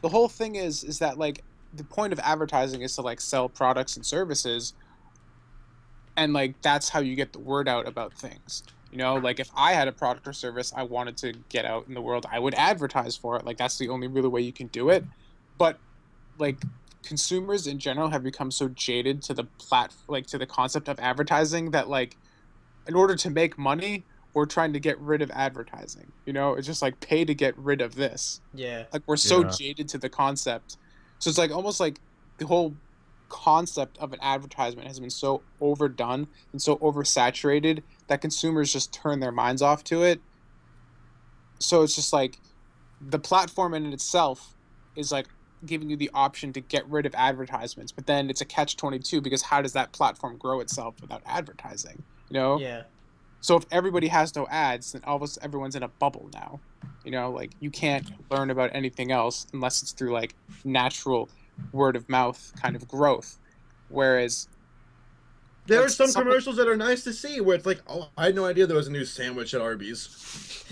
the whole thing is that like the point of advertising is to like sell products and services, and like that's how you get the word out about things. You know, like if I had a product or service I wanted to get out in the world, I would advertise for it. Like that's the only really way you can do it. But like consumers in general have become so jaded to the to the concept of advertising that like in order to make money, we're trying to get rid of advertising. You know, it's just like pay to get rid of this. Yeah. Like we're so jaded to the concept. So it's like almost like the whole concept of an advertisement has been so overdone and so oversaturated that consumers just turn their minds off to it. So it's just like the platform in itself is like giving you the option to get rid of advertisements, but then it's a catch-22 because how does that platform grow itself without advertising? You know? Yeah. So if everybody has no ads, then everyone's in a bubble now. You know, like you can't learn about anything else unless it's through like natural word of mouth kind of growth. Whereas there are some commercials that are nice to see where it's like, oh, I had no idea there was a new sandwich at Arby's.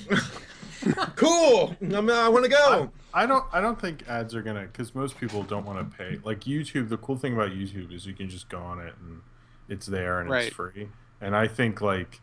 Cool. I want to go. I don't think ads are gonna, because most people don't want to pay. Like YouTube, the cool thing about YouTube is you can just go on it and it's there and it's free. And I think like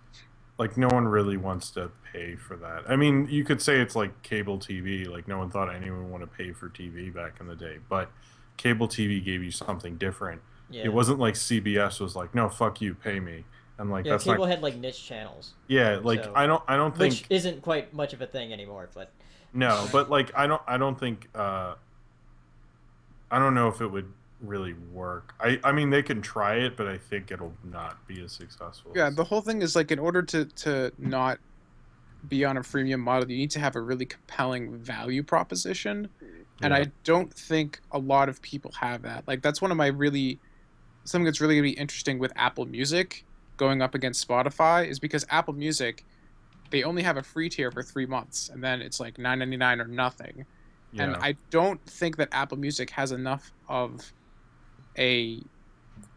no one really wants to pay for that. I mean, you could say it's like cable TV. Like no one thought anyone would want to pay for TV back in the day, but cable TV gave you something different. Yeah. It wasn't like CBS was like, no, fuck you, pay me. And like that's cable had like niche channels. Yeah, like so, I don't think, which isn't quite much of a thing anymore, but no, but like I don't think I don't know if it would really work. I mean they can try it, but I think it'll not be as successful. Yeah, the whole thing is like in order to not be on a freemium model, you need to have a really compelling value proposition. And I don't think a lot of people have that. Like that's one of my something that's really gonna be interesting with Apple Music going up against Spotify is because Apple Music, they only have a free tier for 3 months and then it's like $9.99 or nothing. Yeah. And I don't think that Apple Music has enough of a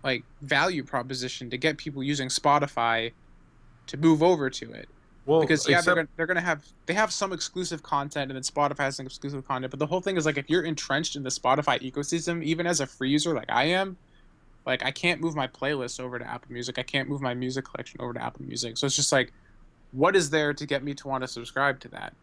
like value proposition to get people using Spotify to move over to it. Well, because they have some exclusive content and then Spotify has some exclusive content, but the whole thing is like if you're entrenched in the Spotify ecosystem, even as a free user like I am, like I can't move my playlist over to Apple Music. I can't move my music collection over to Apple Music. So it's just like, what is there to get me to want to subscribe to that?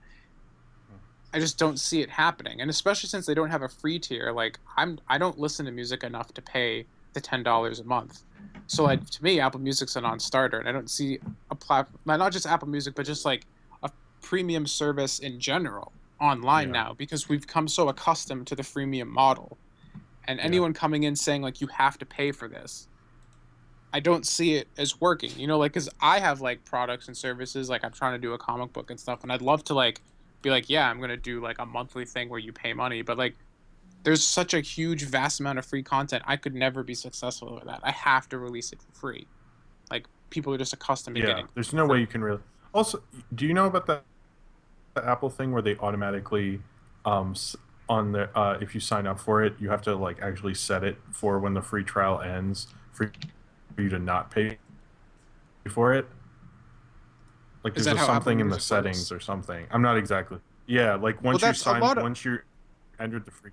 I just don't see it happening. And especially since they don't have a free tier, like I don't listen to music enough to pay the $10 a month. So like to me, Apple Music's a non-starter, and I don't see a platform, not just Apple Music, but just like a premium service in general online now, because we've come so accustomed to the freemium model. And anyone coming in saying like you have to pay for this, I don't see it as working. You know, like because I have like products and services, like I'm trying to do a comic book and stuff, and I'd love to like be like, yeah, I'm gonna do like a monthly thing where you pay money, but like there's such a huge vast amount of free content. I could never be successful with that. I have to release it for free. Like people are just accustomed to getting. There's no way you can really. Also, do you know about the Apple thing where they automatically on the if you sign up for it, you have to like actually set it for when the free trial ends for you to not pay for it. Like there's something in the settings or something. I'm not exactly. Yeah, like once you entered the free.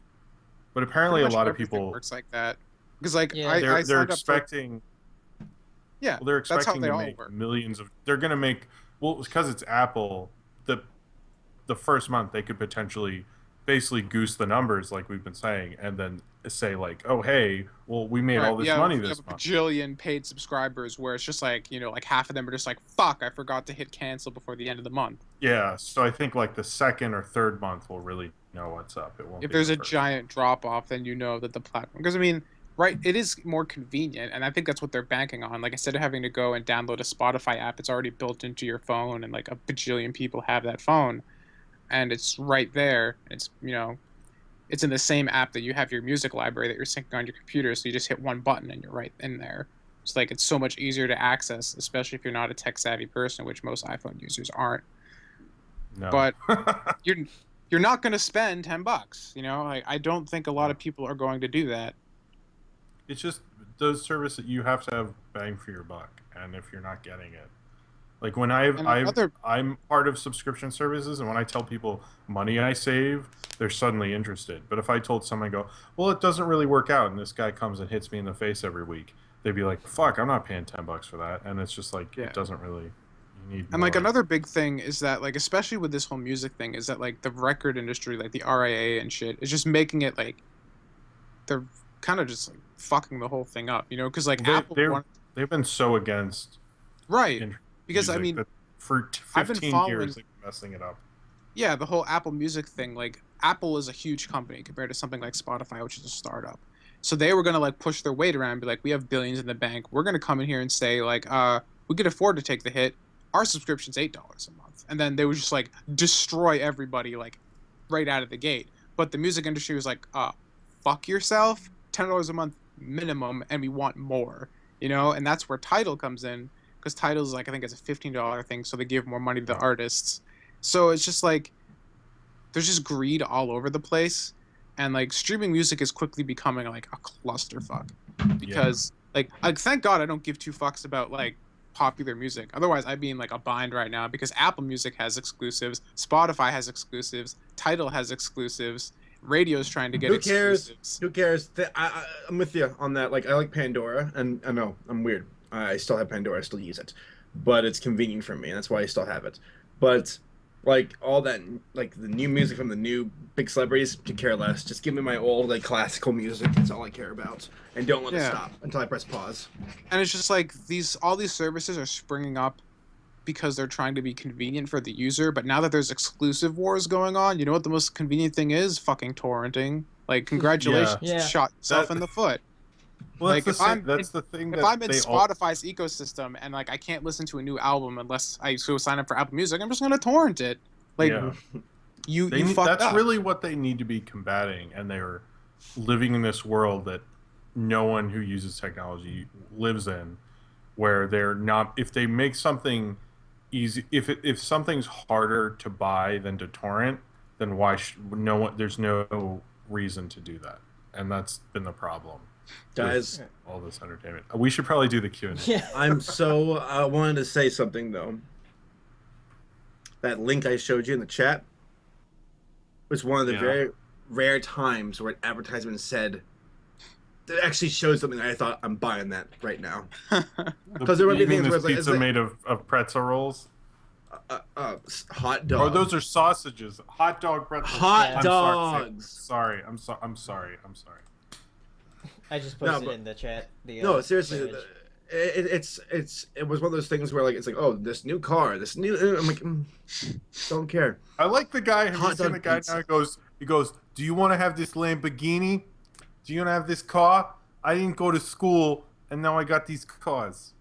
But apparently a lot of people works like that. Because like they're expecting. Yeah, well, they're expecting to make millions of. They're gonna make because it's Apple. The first month they could potentially basically goose the numbers like we've been saying, and then say like, oh hey, well we made all this money this month. Bajillion paid subscribers where it's just like, you know, like half of them are just like, fuck, I forgot to hit cancel before the end of the month. Yeah, so I think like the second or third month will really know what's up. It won't. If there's a giant drop off, then you know that the platform, because I mean, right, it is more convenient, and I think that's what they're banking on. Like instead of having to go and download a Spotify app, it's already built into your phone, and like a bajillion people have that phone. And it's right there. It's, you know, it's in the same app that you have your music library that you're syncing on your computer. So you just hit one button and you're right in there. It's like it's so much easier to access, especially if you're not a tech savvy person, which most iPhone users aren't. No. But you're not going to spend $10. You know, I don't think a lot of people are going to do that. It's just those services you have to have bang for your buck, and if you're not getting it, like when I'm part of subscription services, and when I tell people money I save, they're suddenly interested. But if I told someone, go, well, it doesn't really work out, and this guy comes and hits me in the face every week, they'd be like, fuck, I'm not paying $10 for that, and it's just like it doesn't really. You need and more. like another big thing is that like especially with this whole music thing is that like the record industry, like the RIA and shit, is just making it like they're kind of just like fucking the whole thing up, you know? Because like they've been so against because music, I mean for 15 years they've been messing it up. Yeah, the whole Apple Music thing, like Apple is a huge company compared to something like Spotify, which is a startup. So they were gonna like push their weight around and be like, we have billions in the bank. We're gonna come in here and say like, we could afford to take the hit. Our subscription's $8 a month, and then they would just like destroy everybody like right out of the gate. But the music industry was like, fuck yourself, $10 a month minimum, and we want more, you know. And that's where Tidal comes in, because Tidal is like, I think it's a $15 thing, so they give more money to the artists. So it's just like there's just greed all over the place, and like streaming music is quickly becoming like a clusterfuck because like thank God I don't give two fucks about like popular music. Otherwise I'd be in like a bind right now, because Apple Music has exclusives, Spotify has exclusives, Tidal has exclusives, radio's trying to get exclusives. Who cares? I'm with you on that. Like I like Pandora, and I know I'm weird. I still have Pandora, I still use it, but it's convenient for me, and that's why I still have it. But like all that, like the new music from the new big celebrities, to care less. Just give me my old like classical music. That's all I care about, and don't let it stop until I press pause. And it's just like all these services are springing up because they're trying to be convenient for the user. But now that there's exclusive wars going on, you know what the most convenient thing is? Fucking torrenting. Like congratulations, shot yourself in the foot. Well, like that's the thing. If I'm in Spotify's ecosystem and like I can't listen to a new album unless I sign up for Apple Music, I'm just gonna torrent it. Like you fucked up. That's really what they need to be combating, and they're living in this world that no one who uses technology lives in, where they're not. If they make something easy, if something's harder to buy than to torrent, then why there's no reason to do that, and that's been the problem. Guys, all this entertainment. We should probably do the Q&A. Yeah. I wanted to say something though. That link I showed you in the chat was one of the very rare times where an advertisement said that actually showed something that I thought, I'm buying that right now. Because there were things where it's like pizza made of pretzel rolls. Hot dog. Oh, those are sausages. Hot dog pretzels. Hot dogs. Sorry. I'm sorry. I just posted it in the chat. No, seriously, it was one of those things where like it's like, oh, this new car, I'm like, don't care. I like the guy. Have you seen the guy now? He goes, do you want to have this Lamborghini? Do you want to have this car? I didn't go to school, and now I got these cars.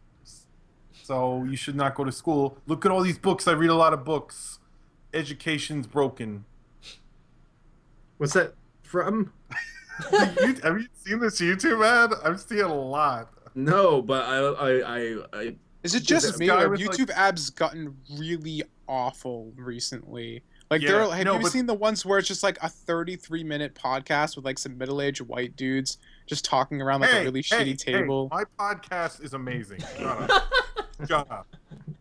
So you should not go to school. Look at all these books. I read a lot of books. Education's broken. What's that from? Have you seen this YouTube ad? I'm seeing a lot. No, but I Is it just me, or have YouTube ads gotten really awful recently? Like, have you seen the ones where it's just like a 33-minute podcast with like some middle-aged white dudes just talking around like a really shitty table? My podcast is amazing. Shut up.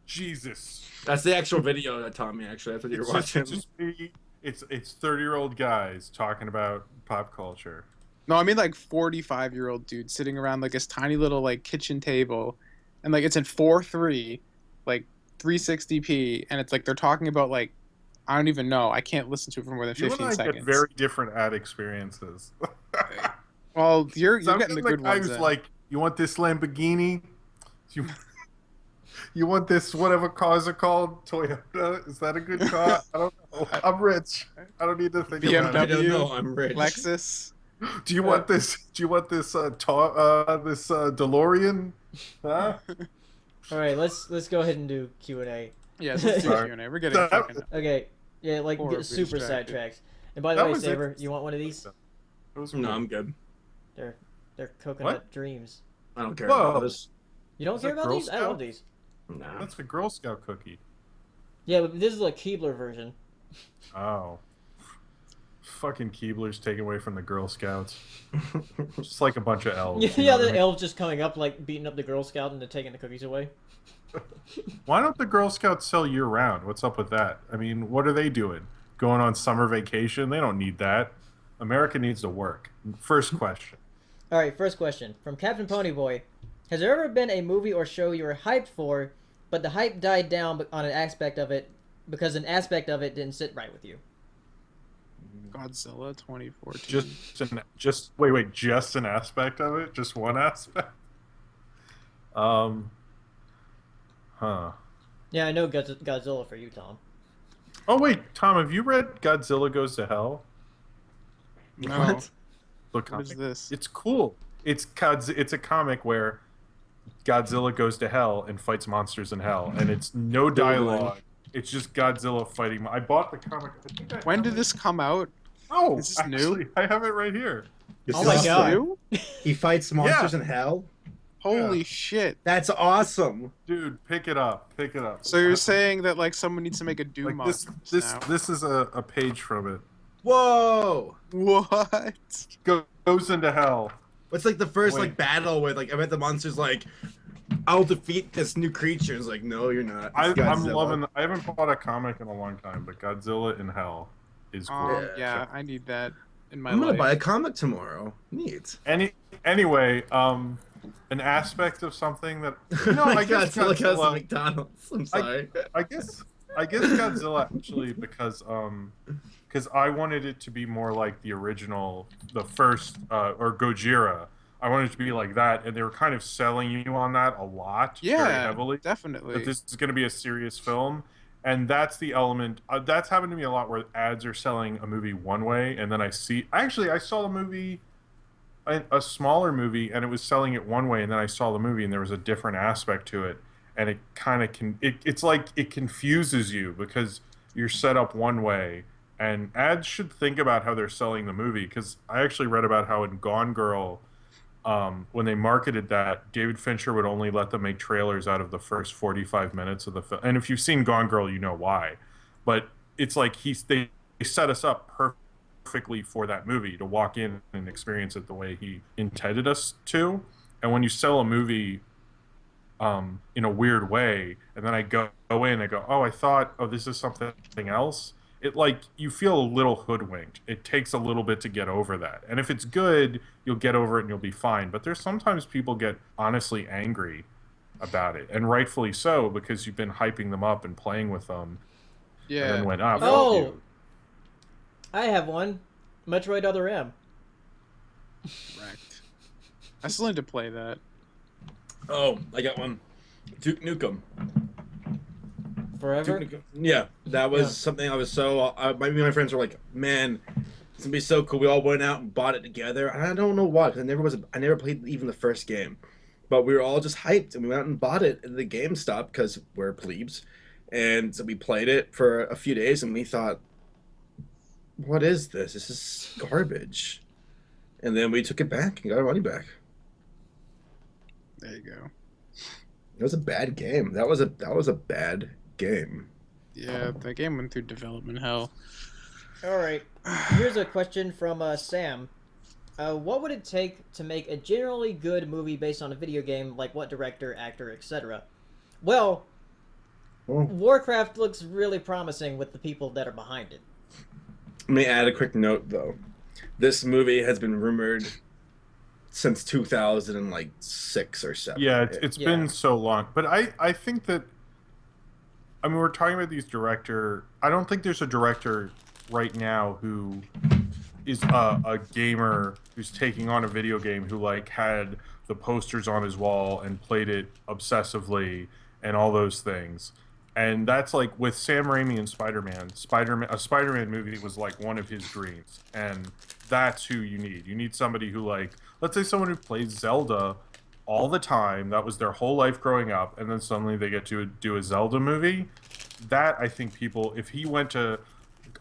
Jesus. That's the actual video, Tommy. Actually, that's what you're watching. It's 30-year-old guys talking about pop culture. No, I mean like 45-year-old dude sitting around like this tiny little like kitchen table, and like it's in 4:3, like 360p, and it's like they're talking about like I don't even know. I can't listen to it for more than 15 seconds. Get very different ad experiences. Well, you're getting the good ones. I was like, you want this Lamborghini? You want this whatever cars are called? Toyota? Is that a good car? I don't know. I'm rich. I don't need to think BMW, about it. I don't know. I'm rich. Lexus. Do you want this? Do you want this? DeLorean? Huh? All right, let's go ahead and do Q&A. Yeah, let's do Q&A. We're getting fucking. Okay, yeah, like get super sidetracked. And by the way, Saber, you want one of these? No, I'm good. They're coconut dreams. I don't care Whoa. about this. You don't care about these? I love these. No. That's a Girl Scout cookie. Yeah, but this is a Keebler version. Oh. Fucking Keebler's taken away from the Girl Scouts. Just like a bunch of elves. Yeah, you know what I the mean? elves just coming up, like, beating up the Girl Scout and then taking the cookies away. Why don't the Girl Scouts sell year round? What's up with that? I mean, what are they doing? Going on summer vacation? They don't need that. America needs to work. First question. Alright, first question. From Captain Ponyboy. Has there ever been a movie or show you were hyped for, but the hype died down on an aspect of it because an aspect of it didn't sit right with you? Godzilla 2014. Just an aspect of it? Just one aspect? Huh. Yeah, I know Godzilla for you, Tom. Oh wait, Tom, have you read Godzilla Goes to Hell? No. What? The What comic? is this? It's cool. It's a comic where Godzilla goes to hell and fights monsters in hell, and it's no dialogue. It's just Godzilla fighting. I bought the comic. When did this come out? Oh, Is this actually, new? I have it right here. This Oh is my awesome. God. New? He fights monsters Yeah. in hell. Holy shit! That's awesome. Dude, pick it up. Pick it up. So you're saying that like someone needs to make a Doom like this? now? This is a page from it. Whoa. What? Goes into hell. It's like the first Wait. like battle where like I bet the monster's like, I'll defeat this new creature. It's like, no, you're not. It's I'm Godzilla. loving. I haven't bought a comic in a long time, but Godzilla in hell is cool. Yeah. I need that in my I'm gonna life. buy a comic tomorrow. Neat. Anyway, an aspect of something that I guess Godzilla goes to Godzilla. McDonald's. I'm sorry. I guess Godzilla actually because I wanted it to be more like the original, the first or Gojira. I wanted it to be like that, and they were kind of selling you on that a lot, very Yeah, heavily. definitely. That this is going to be a serious film, and that's the element. That's happened to me a lot where ads are selling a movie one way, and then I saw the movie, a smaller movie, and it was selling it one way, and then I saw the movie, and there was a different aspect to it, and it kind of it's like it confuses you because you're set up one way, and ads should think about how they're selling the movie. Because I actually read about how in Gone Girl, when they marketed that, David Fincher would only let them make trailers out of the first 45 minutes of the film. And if you've seen Gone Girl, you know why. But it's like they set us up perfectly for that movie to walk in and experience it the way he intended us to. And when you sell a movie in a weird way, and then I go in and go, oh, this is something else. It like you feel a little hoodwinked. It takes a little bit to get over that. And if it's good, you'll get over it and you'll be fine. But there's sometimes people get honestly angry about it, and rightfully so, because you've been hyping them up and playing with them. Yeah. And then went up. Oh, I have one. Metroid Other M. Correct. I still need to play that. Oh, I got one. Duke Nukem. Forever? Duke Nukem. Yeah, that was Yeah. something I was so. Me and my friends were like, man, it's gonna be so cool. We all went out and bought it together, and I don't know why. 'Cause I never played even the first game, but we were all just hyped, and we went out and bought it at the GameStop because we're plebes, and so we played it for a few days, and we thought, what is this? This is garbage. And then we took it back and got our money back. There you go. It was a bad game. That was a bad game. Yeah, that game went through development hell. Alright. Here's a question from Sam. What would it take to make a generally good movie based on a video game? Like what director, actor, etc.? Well, Well, Warcraft looks really promising with the people that are behind it. let me add a quick note though. This movie has been rumored since 2006 or 7. Yeah, it's Yeah. been so long. But I think that, I mean, we're talking about these director. I don't think there's a director right now who is a gamer who's taking on a video game who like had the posters on his wall and played it obsessively and all those things. And that's like with Sam Raimi and Spider-Man. A Spider-Man movie was like one of his dreams, and that's who you need. You need somebody who like, let's say someone who plays Zelda all the time. That was their whole life growing up, and then suddenly they get to do a Zelda movie. That I think people, if he went to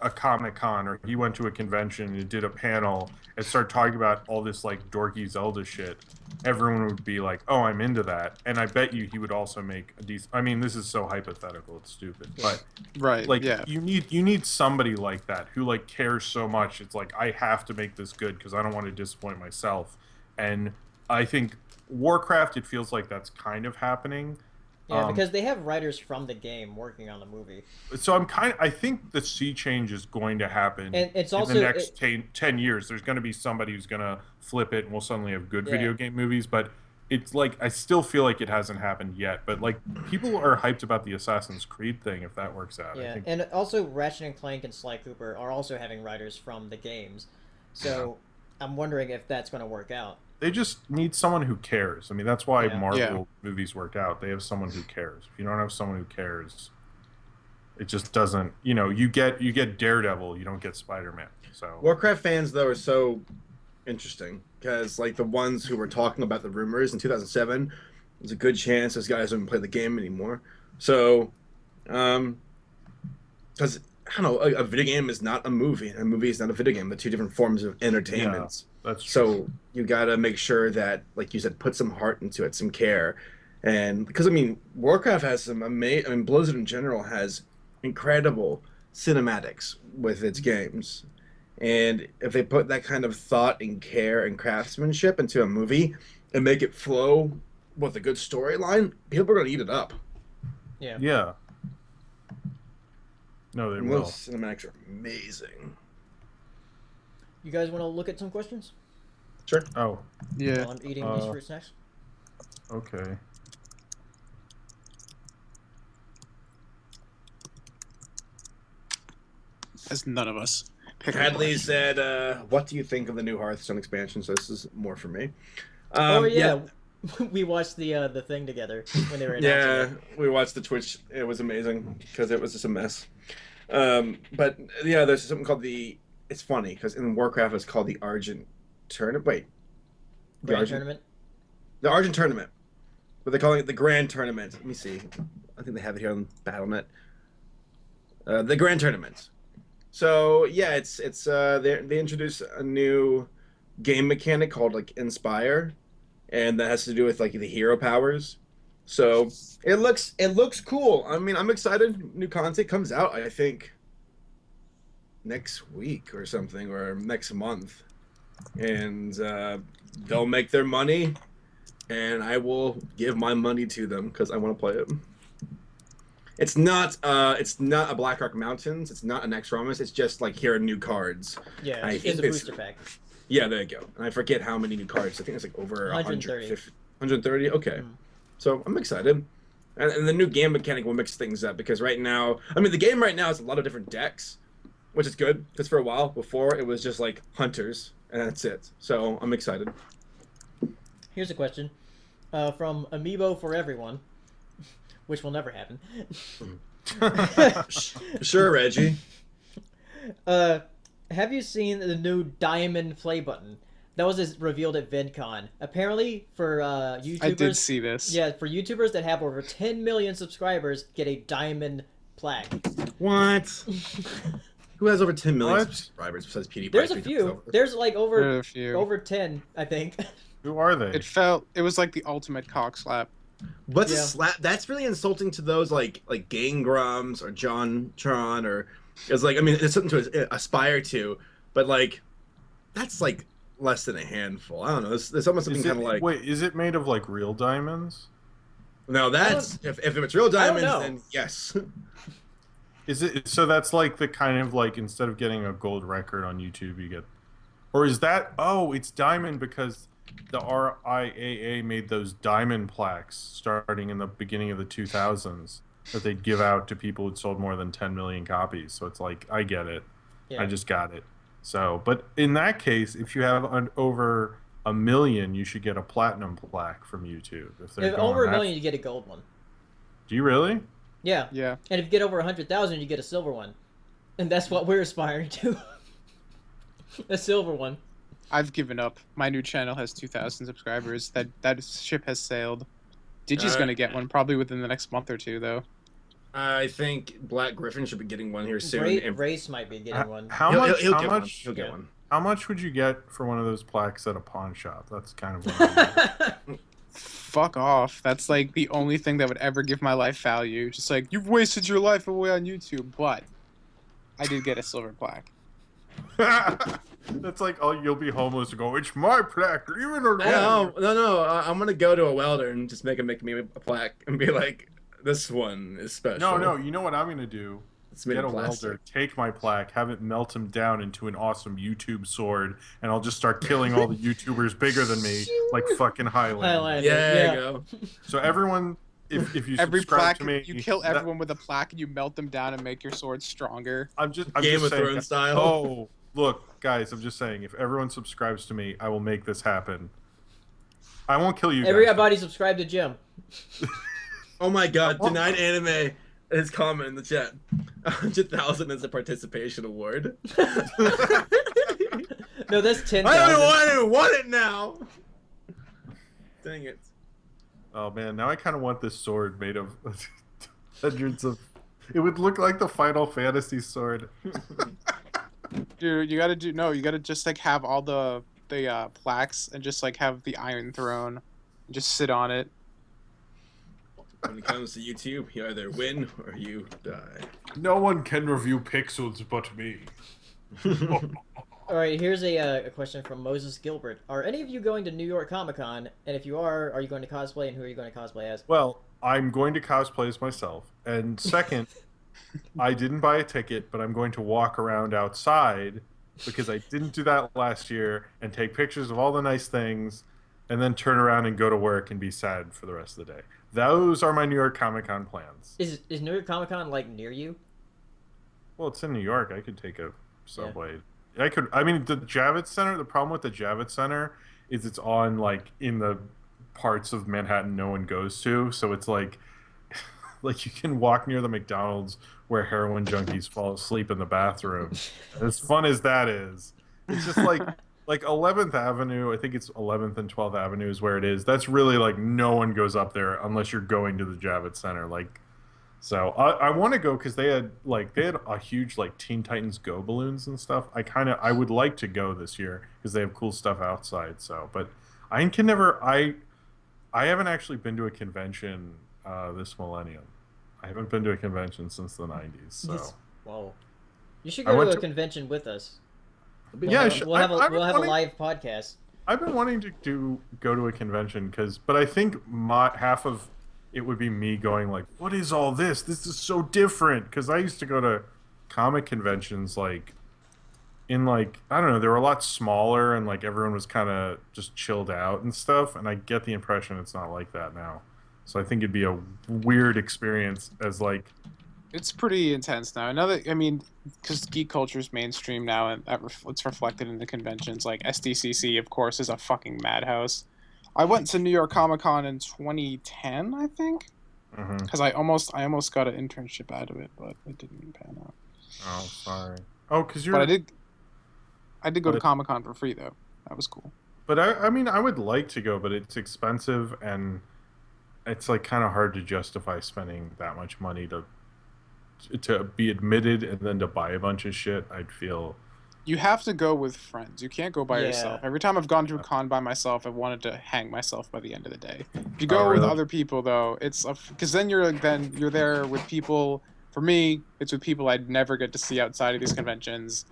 a Comic-Con or he went to a convention and did a panel and started talking about all this like dorky Zelda shit, everyone would be like, "Oh, I'm into that," and I bet you he would also make a decent. I mean, this is so hypothetical; it's stupid, but Right. like yeah. you need somebody like that who like cares so much. It's like I have to make this good because I don't want to disappoint myself. And I think Warcraft, it feels like that's kind of happening. Yeah, because they have writers from the game working on the movie. So I think the sea change is going to happen And it's also in the next 10 years. There's going to be somebody who's going to flip it and we'll suddenly have good video game movies. But it's like, I still feel like it hasn't happened yet. But like, people are hyped about the Assassin's Creed thing if that works out. Yeah, I think. and also Ratchet and Clank and Sly Cooper are also having writers from the games. So I'm wondering if that's going to work out. They just need someone who cares. I mean, that's why Yeah. Marvel movies work out. They have someone who cares. If you don't have someone who cares, it just doesn't. You know, you get Daredevil, you don't get Spider-Man. So Warcraft fans though are so interesting because like the ones who were talking about the rumors in 2007, there's a good chance those guys don't play the game anymore. So, because I don't know, a video game is not a movie, and a movie is not a video game. They're two different forms of entertainment. that's true. So you gotta make sure that, like you said, put some heart into it, some care, and because I mean, Warcraft has some amazing. I mean, Blizzard in general has incredible cinematics with its games, and if they put that kind of thought and care and craftsmanship into a movie and make it flow with a good storyline, people are gonna eat it up. Yeah. Yeah. No, they And will. those cinematics are amazing. You guys want to look at some questions Sure. Oh, Yeah. while I'm eating these fruit snacks? okay. As none of us. Hadley said, "What do you think of the new Hearthstone expansion?" So this is more for me. Oh yeah. We watched the thing together when they were announcing it. We watched the Twitch. It was amazing because it was just a mess. But yeah, there's something called the. It's funny because in Warcraft it's called the Argent Tournament. Wait, Grand Tournament. The Argent Tournament, but they're calling it the Grand Tournament. Let me see. I think they have it here on BattleNet. The Grand Tournament. So yeah, it's they introduced a new game mechanic called like Inspire, and that has to do with like the hero powers. So it looks cool. I mean, I'm excited. New content comes out, I think, next week or something, or next month, and they'll make their money, and I will give my money to them because I want to play it. It's not a Blackrock Mountains. It's not an Extramus. It's just like, here are new cards. Yeah, I it's think a booster pack. Yeah, there you go. And I forget how many new cards. I think it's like over 130. 130? Okay. So I'm excited. And the new game mechanic will mix things up because right now, I mean, the game right now has a lot of different decks, which is good because for a while before it was just like hunters and that's it. So I'm excited. Here's a question from Amiibo for Everyone, which will never happen. Sure, Reggie. Have you seen the new Diamond play button? That was revealed at VidCon. Apparently, for YouTubers... I did see this. Yeah, for YouTubers that have over 10 million subscribers, get a Diamond plaque. What? Who has over 10 million What? subscribers besides PewDiePie? There's a few. There's like There are over a few. over 10, I think. Who are they? It was like the ultimate cock slap. What's Yeah. a slap? That's really insulting to those like Gang Grums or John Tron or it's like, I mean, it's something to aspire to, but like that's like less than a handful. I don't know. There's almost something kind of like Wait, is it made of like real diamonds? no. That's if it's real diamonds, know. then yes. Is it so? That's like the kind of like instead of getting a gold record on YouTube, you get, or is that? Oh, it's diamond because the RIAA made those diamond plaques starting in the beginning of the 2000s that they'd give out to people who'd sold more than 10 million copies. So it's like, I get it. Yeah. I just got it. So, but in that case, if you have over a million, you should get a platinum plaque from YouTube. If they're If going over a that- million, you get a gold one. Do you really? Yeah. Yeah. And if you get over 100,000, you get a silver one. And that's what we're aspiring to. A silver one. I've given up. My new channel has 2,000 subscribers. That ship has sailed. Digi's gonna get one probably within the next month or two, though. I think Black Griffin should be getting one here soon. Race might be getting one. How He'll much? get How one. much? He'll get Yeah. one. How much would you get for one of those plaques at a pawn shop? That's kind of what Fuck off. That's like the only thing that would ever give my life value. Just like, you've wasted your life away on YouTube, but I did get a silver plaque. That's like, oh, you'll be homeless and go, it's my plaque, leave it alone. No. I'm gonna go to a welder and just make me a plaque and be like, this one is special. No, you know what I'm gonna do? It's made Get a of plastic. welder, take my plaque, have it melt him down into an awesome YouTube sword, and I'll just start killing all the YouTubers bigger than me, like fucking Highlander. Yeah, there you go. So everyone, if you Every subscribe plaque, to me, you kill everyone with a plaque and you melt them down and make your sword stronger. I'm Game just of saying, Thrones style. Oh, look, guys, I'm just saying, if everyone subscribes to me, I will make this happen. I won't kill you guys. Everybody subscribe to Jim. Oh my god, denied anime. His comment in the chat. 100,000 is a participation award. No, that's 10,000. I don't want it now. Dang it. Oh man, now I kind of want this sword made of hundreds of. It would look like the Final Fantasy sword. Dude, you gotta just like have all the plaques and just like have the Iron Throne and just sit on it. When it comes to YouTube, you either win or you die. No one can review pixels but me. All right, here's a question from Moses Gilbert. Are any of you going to New York Comic Con? And if you are you going to cosplay? And who are you going to cosplay as? Well, I'm going to cosplay as myself. And second, I didn't buy a ticket, but I'm going to walk around outside because I didn't do that last year and take pictures of all the nice things and then turn around and go to work and be sad for the rest of the day. Those are my New York Comic Con plans. Is New York Comic Con like near you? Well, it's in New York. I could take a subway. Yeah. I mean, the Javits Center. The problem with the Javits Center is it's on like in the parts of Manhattan no one goes to. So it's like you can walk near the McDonald's where heroin junkies fall asleep in the bathroom. As fun as that is, it's just like 11th Avenue. I think it's 11th and 12th Avenue is where it is. That's really like no one goes up there unless you're going to the Javits Center. Like, so I want to go because they had a huge like Teen Titans Go balloons and stuff. I would like to go this year because they have cool stuff outside. So, but I haven't actually been to a convention this millennium. I haven't been to a convention since the 90s. So, whoa, you should go to a convention with us. We'll have a live podcast. I've been wanting to go to a convention but I think half of it would be me going like, what is all this? This is so different. Because I used to go to comic conventions like in like, I don't know, they were a lot smaller and like everyone was kind of just chilled out and stuff. And I get the impression it's not like that now. So I think it'd be a weird experience as like. It's pretty intense now. Because geek culture is mainstream now, and it's reflected in the conventions. Like SDCC, of course, is a fucking madhouse. I went to New York Comic Con in 2010, I think, because I almost got an internship out of it, but it didn't pan out. Oh, sorry. Oh, because you're. But I did go to Comic Con for free though. That was cool. But I mean, I would like to go, but it's expensive, and it's like kind of hard to justify spending that much money to be admitted and then to buy a bunch of shit. I'd feel you have to go with friends. You can't go by yourself. Every time I've gone to a con by myself, I've wanted to hang myself by the end of the day. If you go with other people though, it's because then you're there with people. For me, it's with people I'd never get to see outside of these conventions,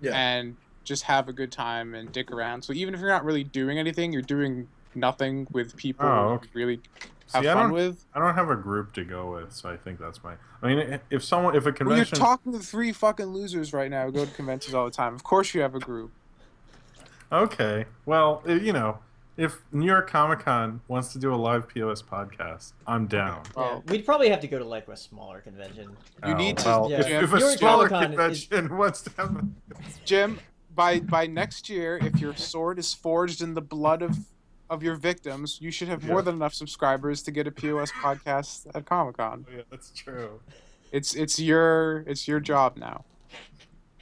and just have a good time and dick around. So even if you're not really doing anything, you're doing nothing with people you really have fun with. I don't have a group to go with, so I think that's my. I mean, if a convention. Well, you're talking to 3 fucking losers right now who go to conventions all the time. Of course you have a group. Okay, well, if New York Comic Con wants to do a live POS podcast, I'm down. Yeah, we'd probably have to go to like a smaller convention. You need to. Well, if a smaller convention wants to have. Jim, by next year, if your sword is forged in the blood of your victims, you should have more than enough subscribers to get a POS podcast at Comic-Con. Oh, yeah, that's true. It's your job now.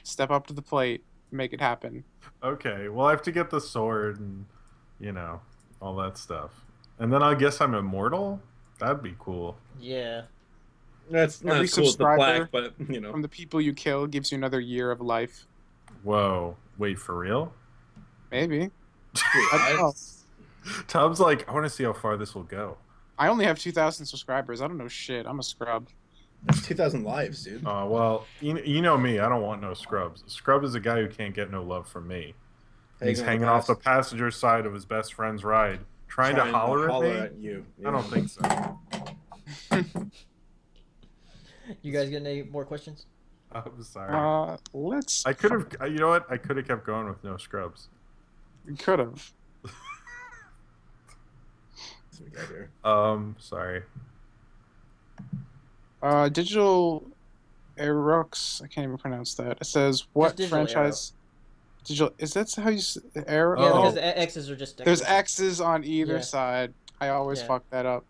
Step up to the plate, make it happen. Okay, well I have to get the sword and all that stuff. And then I guess I'm immortal? That'd be cool. Yeah. That's not cool with the plaque, but from the people you kill gives you another year of life. Whoa. Wait, for real? Maybe. I don't know. Tom's like, I want to see how far this will go. I only have 2,000 subscribers. I don't know shit. I'm a scrub. That's 2,000 lives, dude. Well, you know me. I don't want no scrubs. A scrub is a guy who can't get no love from me. He's hanging off the passenger side of his best friend's ride, trying to holler at me. At you. Yeah. I don't think so. You guys got any more questions? I'm sorry. Let's. I could have. You know what? I could have kept going with no scrubs. You could have. That's what we got here. Sorry. Digital Aerox. I can't even pronounce that. It says what Just Digital franchise? Digital. Is that how you Arrow? Yeah, Oh. because the X's are just There's decorations. X's on either Yeah. side. I always Yeah. fuck that up.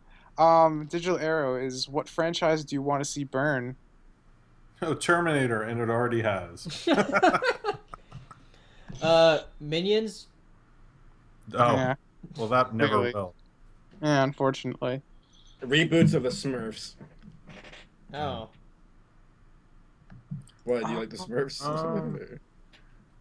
Digital Arrow is what franchise do you want to see burn? Oh, Terminator, and it already has. Minions. Oh, Yeah, well, that never Really? will. yeah, unfortunately. Reboots of the Smurfs. Oh. What, do you like the Smurfs?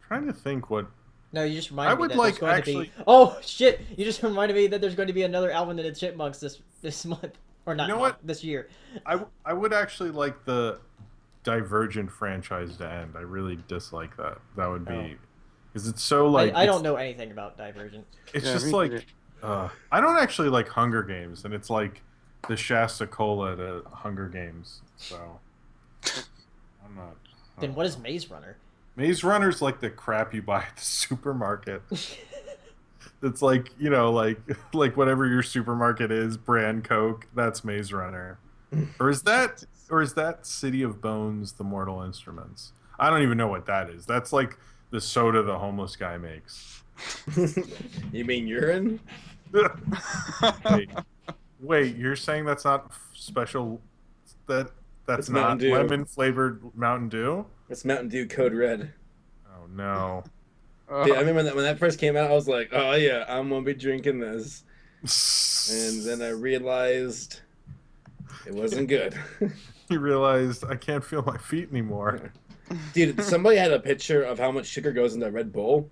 Trying to think what. No, you just reminded I me would that like there's going actually. to be. Oh shit! You just reminded me that there's going to be another Alvin and the Chipmunks this month, or not? You know month, what? This year. I would actually like the Divergent franchise to end. I really dislike that. That would be because it's so like. I don't know anything about Divergent. It's Yeah, just me like neither. I don't actually like Hunger Games, and it's like the Shasta Cola to Hunger Games. So I'm not. Then what is Maze Runner? Maze Runner's like the crap you buy at the supermarket. It's like, you know, like whatever your supermarket is, brand Coke, that's Maze Runner. Or is that City of Bones, the Mortal Instruments? I don't even know what that is. That's like the soda the homeless guy makes. You mean urine? Wait, you're saying that's not special that's It's not Mountain Dew. lemon flavored Mountain Dew? It's Mountain Dew Code Red. Oh no. Dude, I remember when that first came out, I was like, oh yeah, I'm gonna be drinking this. And then I realized it wasn't good. You realized I can't feel my feet anymore. Dude, somebody had a picture of how much sugar goes in that Red Bull,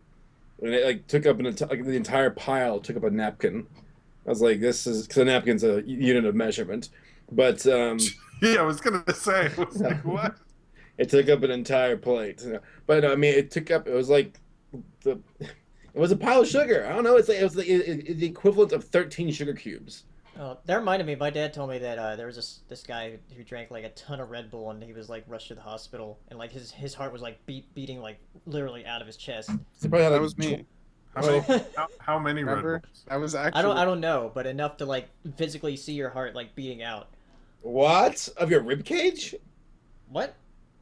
and it like took up the entire pile took up a napkin. I was like, this is because a napkin's a unit of measurement, but Yeah, I was gonna say, I was like, what? it took up an entire plate. But I mean, it was like it was a pile of sugar. I don't know. It was the equivalent of 13 sugar cubes. Oh, that reminded me. My dad told me that there was this guy who drank like a ton of Red Bull and he was like rushed to the hospital and like his heart was like beating like literally out of his chest. So probably had, That like, was me. How many Red Remember? Bulls? I was actually. I don't know, but enough to like physically see your heart like beating out. What of your rib cage? What?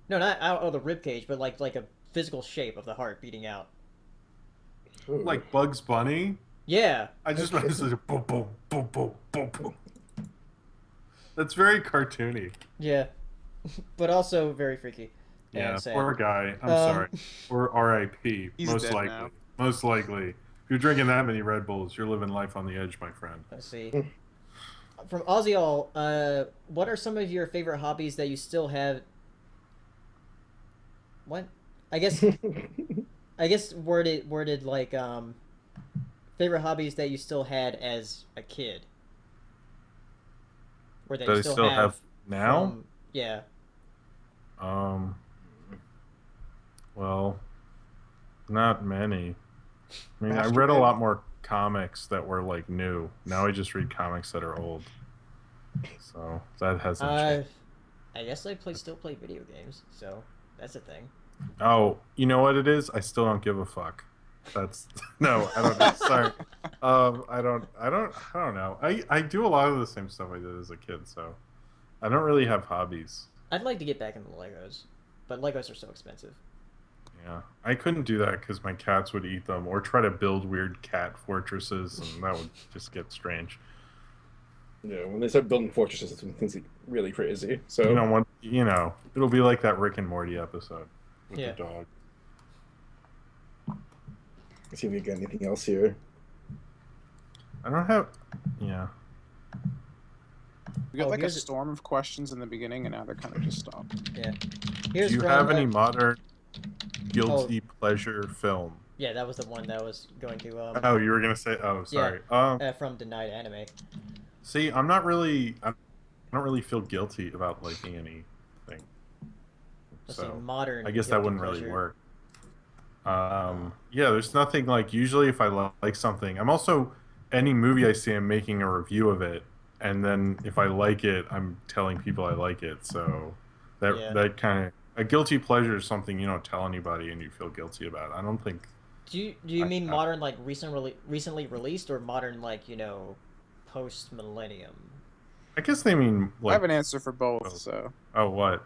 No, not out of the rib cage, but like a physical shape of the heart beating out. Ooh. Like Bugs Bunny? Yeah. I just went like boom, boom, boom, boom, boom, boom. That's very cartoony. Yeah. But also very freaky. And Yeah, sad. poor guy. I'm sorry. Or R.I.P. He's Most dead likely. now. Most likely. If you're drinking that many Red Bulls, you're living life on the edge, my friend. Let's see. From Ozzyall, what are some of your favorite hobbies that you still have? What? I guess worded like favorite hobbies that you still had as a kid. Or that That you I still still have now? from- yeah. Well, not many. I mean, I Masturbate. read a lot more comics that were like new. Now I just read comics that are old. So that hasn't changed. I guess I still play video games, so that's a thing. Oh, you know what it is? I still don't give a fuck. That's no, I don't know. Sorry. I don't know. I do a lot of the same stuff I did as a kid, so I don't really have hobbies. I'd like to get back into Legos, but Legos are so expensive. Yeah, I couldn't do that because my cats would eat them, or try to build weird cat fortresses, and that would just get strange. Yeah, when they start building fortresses, that's when things get really crazy. So It'll be like that Rick and Morty episode with Yeah. the dog. let's see if we got anything else here. I don't have. Yeah. We got like a here's- storm of questions in the beginning, and now they're kind of just stopped. Yeah. Here's Do you from, have any modern? guilty pleasure film. Yeah, that was the one that was going to. Oh, you were gonna say? Oh, sorry. From Denied Anime. See, I don't really feel guilty about liking anything. Let's see, So modern. I guess that guilty wouldn't pleasure. really work. Yeah, there's nothing like usually if I like something, I'm also any movie I see, I'm making a review of it, and then if I like it, I'm telling people I like it. So that kind of a guilty pleasure is something you don't tell anybody and you feel guilty about. I don't think. Do you mean modern like recently released or modern like post millennium? I guess they mean like. I have an answer for both. So. Oh, what?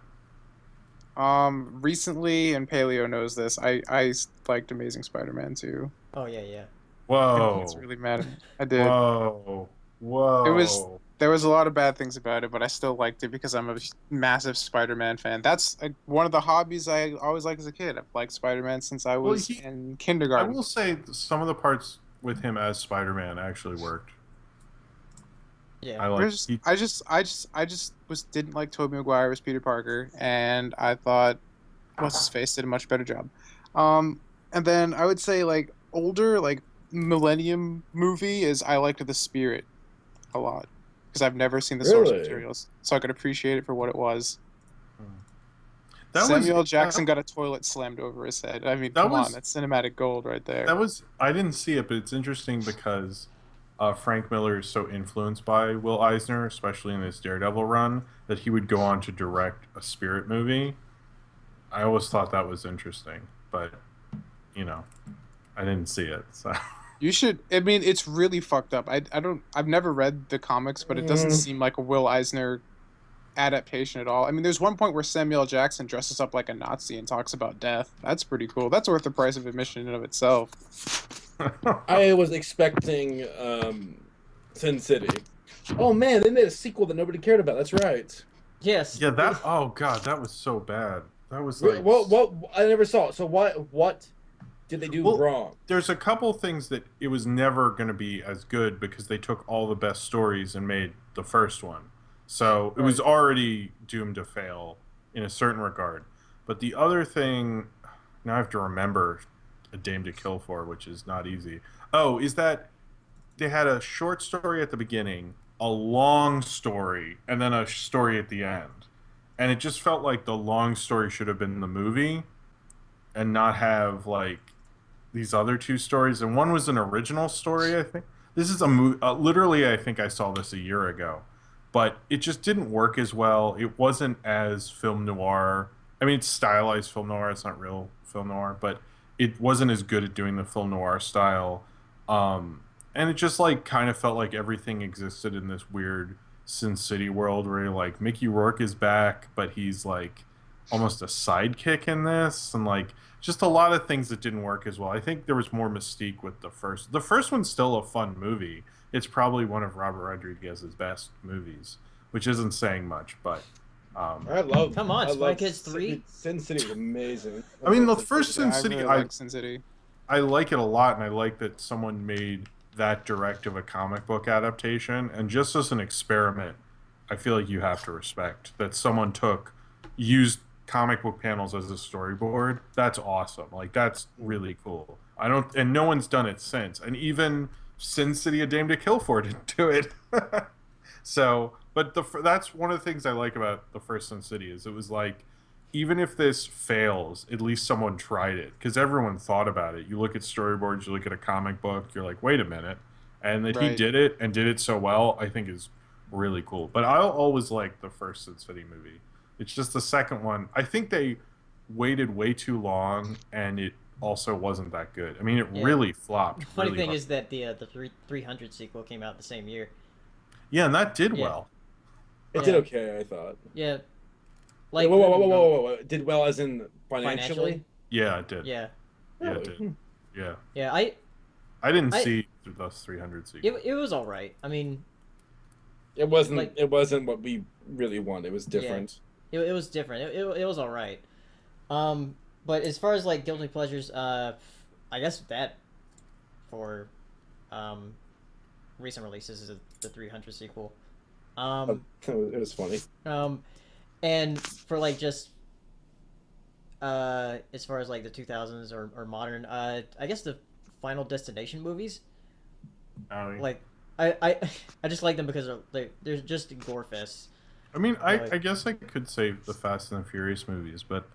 Recently, and Paleo knows this. I liked Amazing Spider-Man 2. Oh yeah. Whoa! It's really mad. I did. Whoa! There was a lot of bad things about it, but I still liked it because I'm a massive Spider-Man fan. That's one of the hobbies I always liked as a kid. I've liked Spider-Man since I was in kindergarten. I will say some of the parts with him as Spider-Man actually worked. Yeah, I just didn't like Tobey Maguire as Peter Parker, and I thought what's his face did a much better job. And then I would say like older like Millennium movie is I liked The Spirit a lot because I've never seen the source materials, so I could appreciate it for what it was. Samuel Jackson got a toilet slammed over his head. I mean, come on, that's cinematic gold right there. I didn't see it, but it's interesting because Frank Miller is so influenced by Will Eisner, especially in his Daredevil run, that he would go on to direct a Spirit movie. I always thought that was interesting, but I didn't see it. So you should. I mean, it's really fucked up. I've never read the comics, but it doesn't seem like a Will Eisner adaptation at all. I mean, there's one point where Samuel Jackson dresses up like a Nazi and talks about death. That's pretty cool. That's worth the price of admission in and of itself. I was expecting Sin City. Oh man, they made a sequel that nobody cared about. That's right. Yes. Yeah, that. Oh god, that was so bad. That was like. What? I never saw it. So what did they do wrong? There's a couple things that it was never going to be as good because they took all the best stories and made the first one. So it was already doomed to fail in a certain regard. But the other thing, now I have to remember A Dame to Kill For, which is not easy. Oh, is that they had a short story at the beginning, a long story, and then a story at the end. And it just felt like the long story should have been the movie and not have like these other two stories. And one was an original story, I think. This is a movie. Literally, I think I saw this a year ago. But it just didn't work as well. It wasn't as film noir. I mean, it's stylized film noir. It's not real film noir. But it wasn't as good at doing the film noir style. And it just like kind of felt like everything existed in this weird Sin City world where like Mickey Rourke is back, but he's like almost a sidekick in this. And like just a lot of things that didn't work as well. I think there was more mystique with the first. The first one's still a fun movie. It's probably one of Robert Rodriguez's best movies, which isn't saying much, but I love. Come on, Spy Kids 3. Sin City is amazing. I mean, the first Sin City, I really like Sin City. I like it a lot, and I like that someone made that direct of a comic book adaptation. And just as an experiment, I feel like you have to respect that someone used comic book panels as a storyboard. That's awesome. Like that's really cool. And no one's done it since. And even Sin City: A Dame to Kill For didn't do it. So, but that's one of the things I like about the first Sin City is it was like, even if this fails, at least someone tried it because everyone thought about it. You look at storyboards, you look at a comic book, you're like, wait a minute, and that he did it and did it so well, I think is really cool. But I'll always like the first Sin City movie. It's just the second one. I think they waited way too long, and it also wasn't that good. I mean, it really flopped. The funny thing is that the 300 sequel came out the same year. Yeah, and that did well. It did okay, I thought. Yeah. Like whoa. Did well as in financially? Yeah, it did. Yeah. Yeah, it did. Yeah. Yeah, I didn't see the 300 sequel. It was all right. I mean, it wasn't what we really wanted. It was different. Yeah, it was different. It was all right. But as far as like guilty pleasures, I guess that for recent releases is the 300 sequel. It was funny. And for like just as far as like the 2000s or modern, I guess the Final Destination movies. Oh, yeah. Like, I I just like them because they're just gore fests. I mean, Like, I guess I could say the Fast and the Furious movies, but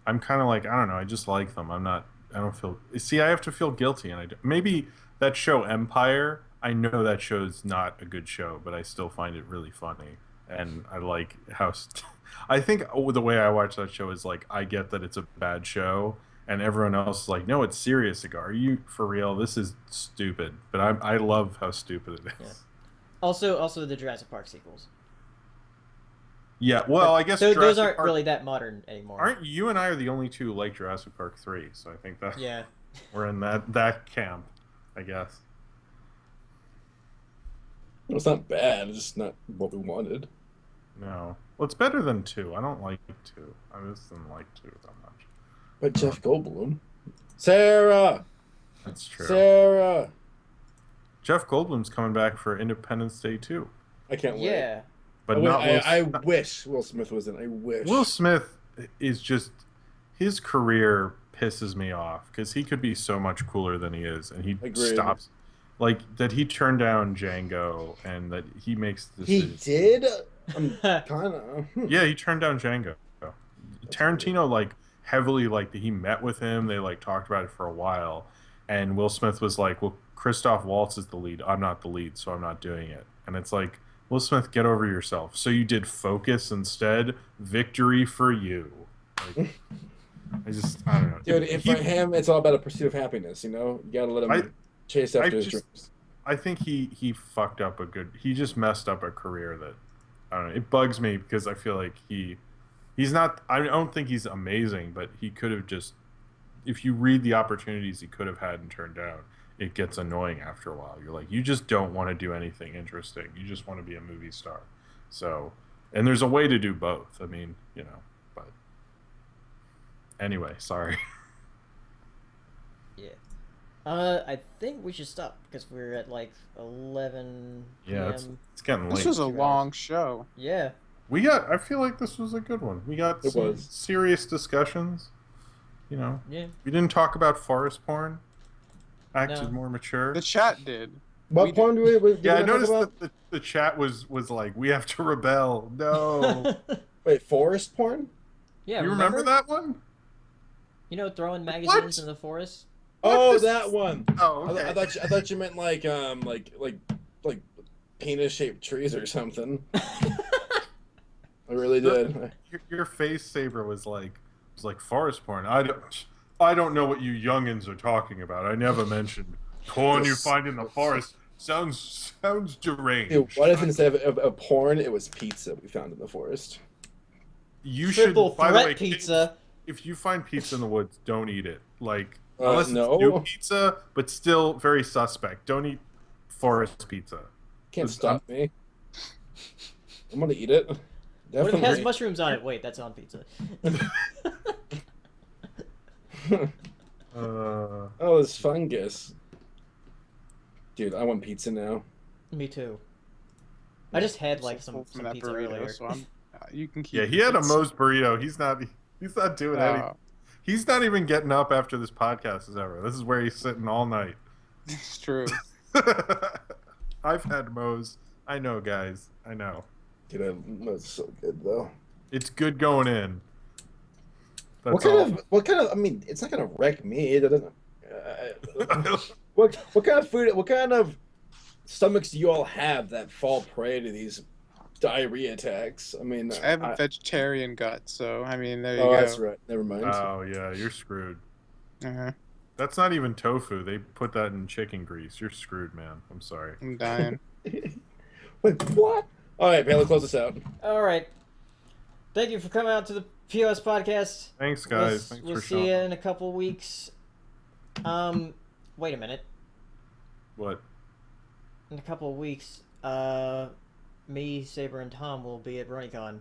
I'm kind of like, I don't know. I just like them. I don't feel. See, I have to feel guilty, and maybe that show Empire. I know that show's not a good show, but I still find it really funny, and I like how. I think the way I watch that show is like I get that it's a bad show, and everyone else is like, no, it's serious. Like, are you for real? This is stupid. But I love how stupid it is. Yeah. Also the Jurassic Park sequels. Yeah, well, I guess those Jurassic aren't Park, really that modern anymore. aren't you and I are the only two who like Jurassic Park 3, so I think that Yeah. we're in that camp, I guess. It's not bad. It's just not what we wanted. No. Well, it's better than 2. I don't like 2. I just didn't like 2 that much. But Jeff Goldblum. Sarah! That's true. Sarah! Jeff Goldblum's coming back for Independence Day 2. I can't wait. Yeah. But not Will I wish Will Smith was in. I wish. Will Smith is just... His career pisses me off, because he could be so much cooler than he is, and he Agreed. stops... Like, that he turned down Django, and that he makes this... He did? I'm kind of... Yeah, he turned down Django. Tarantino, like, heavily, like, he met with him. They, like, talked about it for a while. And Will Smith was like, well, Christoph Waltz is the lead. I'm not the lead, so I'm not doing it. And it's like, Will Smith, get over yourself. So you did Focus instead. Victory for you. Like, I don't know. Dude, for him, it's all about a pursuit of happiness, you know? You gotta let him chase after his dreams. I think he fucked up he just messed up a career that, I don't know, it bugs me because I feel like he's not, I don't think he's amazing, but he could have just, if you read the opportunities he could have had and turned down, it gets annoying after a while. You're like, you just don't want to do anything interesting. You just want to be a movie star. So, and there's a way to do both. I mean, you know, but anyway, sorry. Yeah. I think we should stop because we're at like 11 p.m. Yeah, it's getting late. This was a long show. Yeah. I feel like this was a good one. We got some serious discussions. You know, Yeah. we didn't talk about forest porn. Acted more mature. The chat did. What porn do we Yeah, I noticed that the chat was like, we have to rebel. No. Wait, forest porn? Yeah. You remember that one? You know, throwing magazines in the forest. Oh, that one. Oh, okay. I thought you meant like penis-shaped trees or something. I really did. Your face, Saber, was like forest porn. I don't know what you youngins are talking about. I never mentioned porn you find in the forest. Sounds deranged. Dude, what if instead of porn, it was pizza we found in the forest? You Triple should, by the threat way, pizza. If you find pizza in the woods, don't eat it. Like, Unless it's new pizza, but still very suspect. Don't eat forest pizza. Can't stop me. I'm gonna eat it. What if it has mushrooms on it? Wait, that's on pizza. Oh, it's fungus. Dude, I want pizza now. Me too. I just had like some from pizza burrito, earlier. So you can keep. Yeah, he had a Moe's burrito. He's not doing anything. He's not even getting up after this podcast is over. This is where he's sitting all night. It's true. I've had Moe's. I know, guys. I know. Dude, that's so good though. It's good going in. What kind of? I mean, it's not gonna wreck me. It doesn't. What kind of food? What kind of stomachs do you all have that fall prey to these diarrhea attacks? I mean, I have a vegetarian gut, so I mean, there you go. Oh, that's right. Never mind. Oh yeah, you're screwed. Uh-huh. That's not even tofu. They put that in chicken grease. You're screwed, man. I'm sorry. I'm dying. Wait, what? All right, Bailey, close us out. All right. Thank you for coming out to the POS podcast. Thanks, guys. Thanks we'll for see showing. you in a couple weeks. Wait a minute. What? In a couple of weeks, me, Saber, and Tom will be at RunnyCon.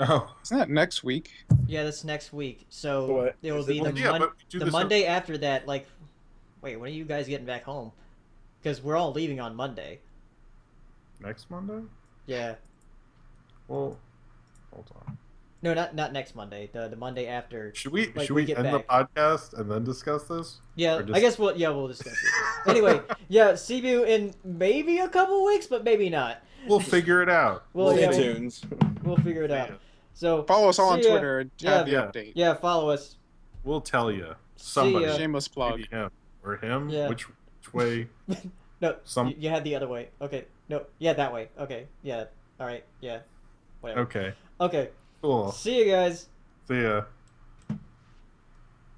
Oh. Isn't that next week? Yeah, that's next week. So What? it will Is be it- the Monday after that. Like, wait, when are you guys getting back home? Because we're all leaving on Monday. Next Monday? Yeah. Well, hold on. No, not next Monday. The Monday after. Should we Like, should we we get end back. the podcast and then discuss this? Yeah, Or just- I guess we'll discuss it. Anyway, yeah, see you in maybe a couple weeks, but maybe not. We'll figure it out. Well, Stay yeah, tuned. we'll figure it out. Yeah. So Follow us all on see ya. Twitter and Yeah. have the Yeah. update. Yeah, follow us. We'll tell you. See Somebody. ya. Shameless plug. Maybe him. Or him? Yeah. Which way? No, Some- you had the other way. Okay, no, yeah, that way. Okay, yeah, all right, yeah, whatever. Okay. Okay, Cool. see you guys. See ya.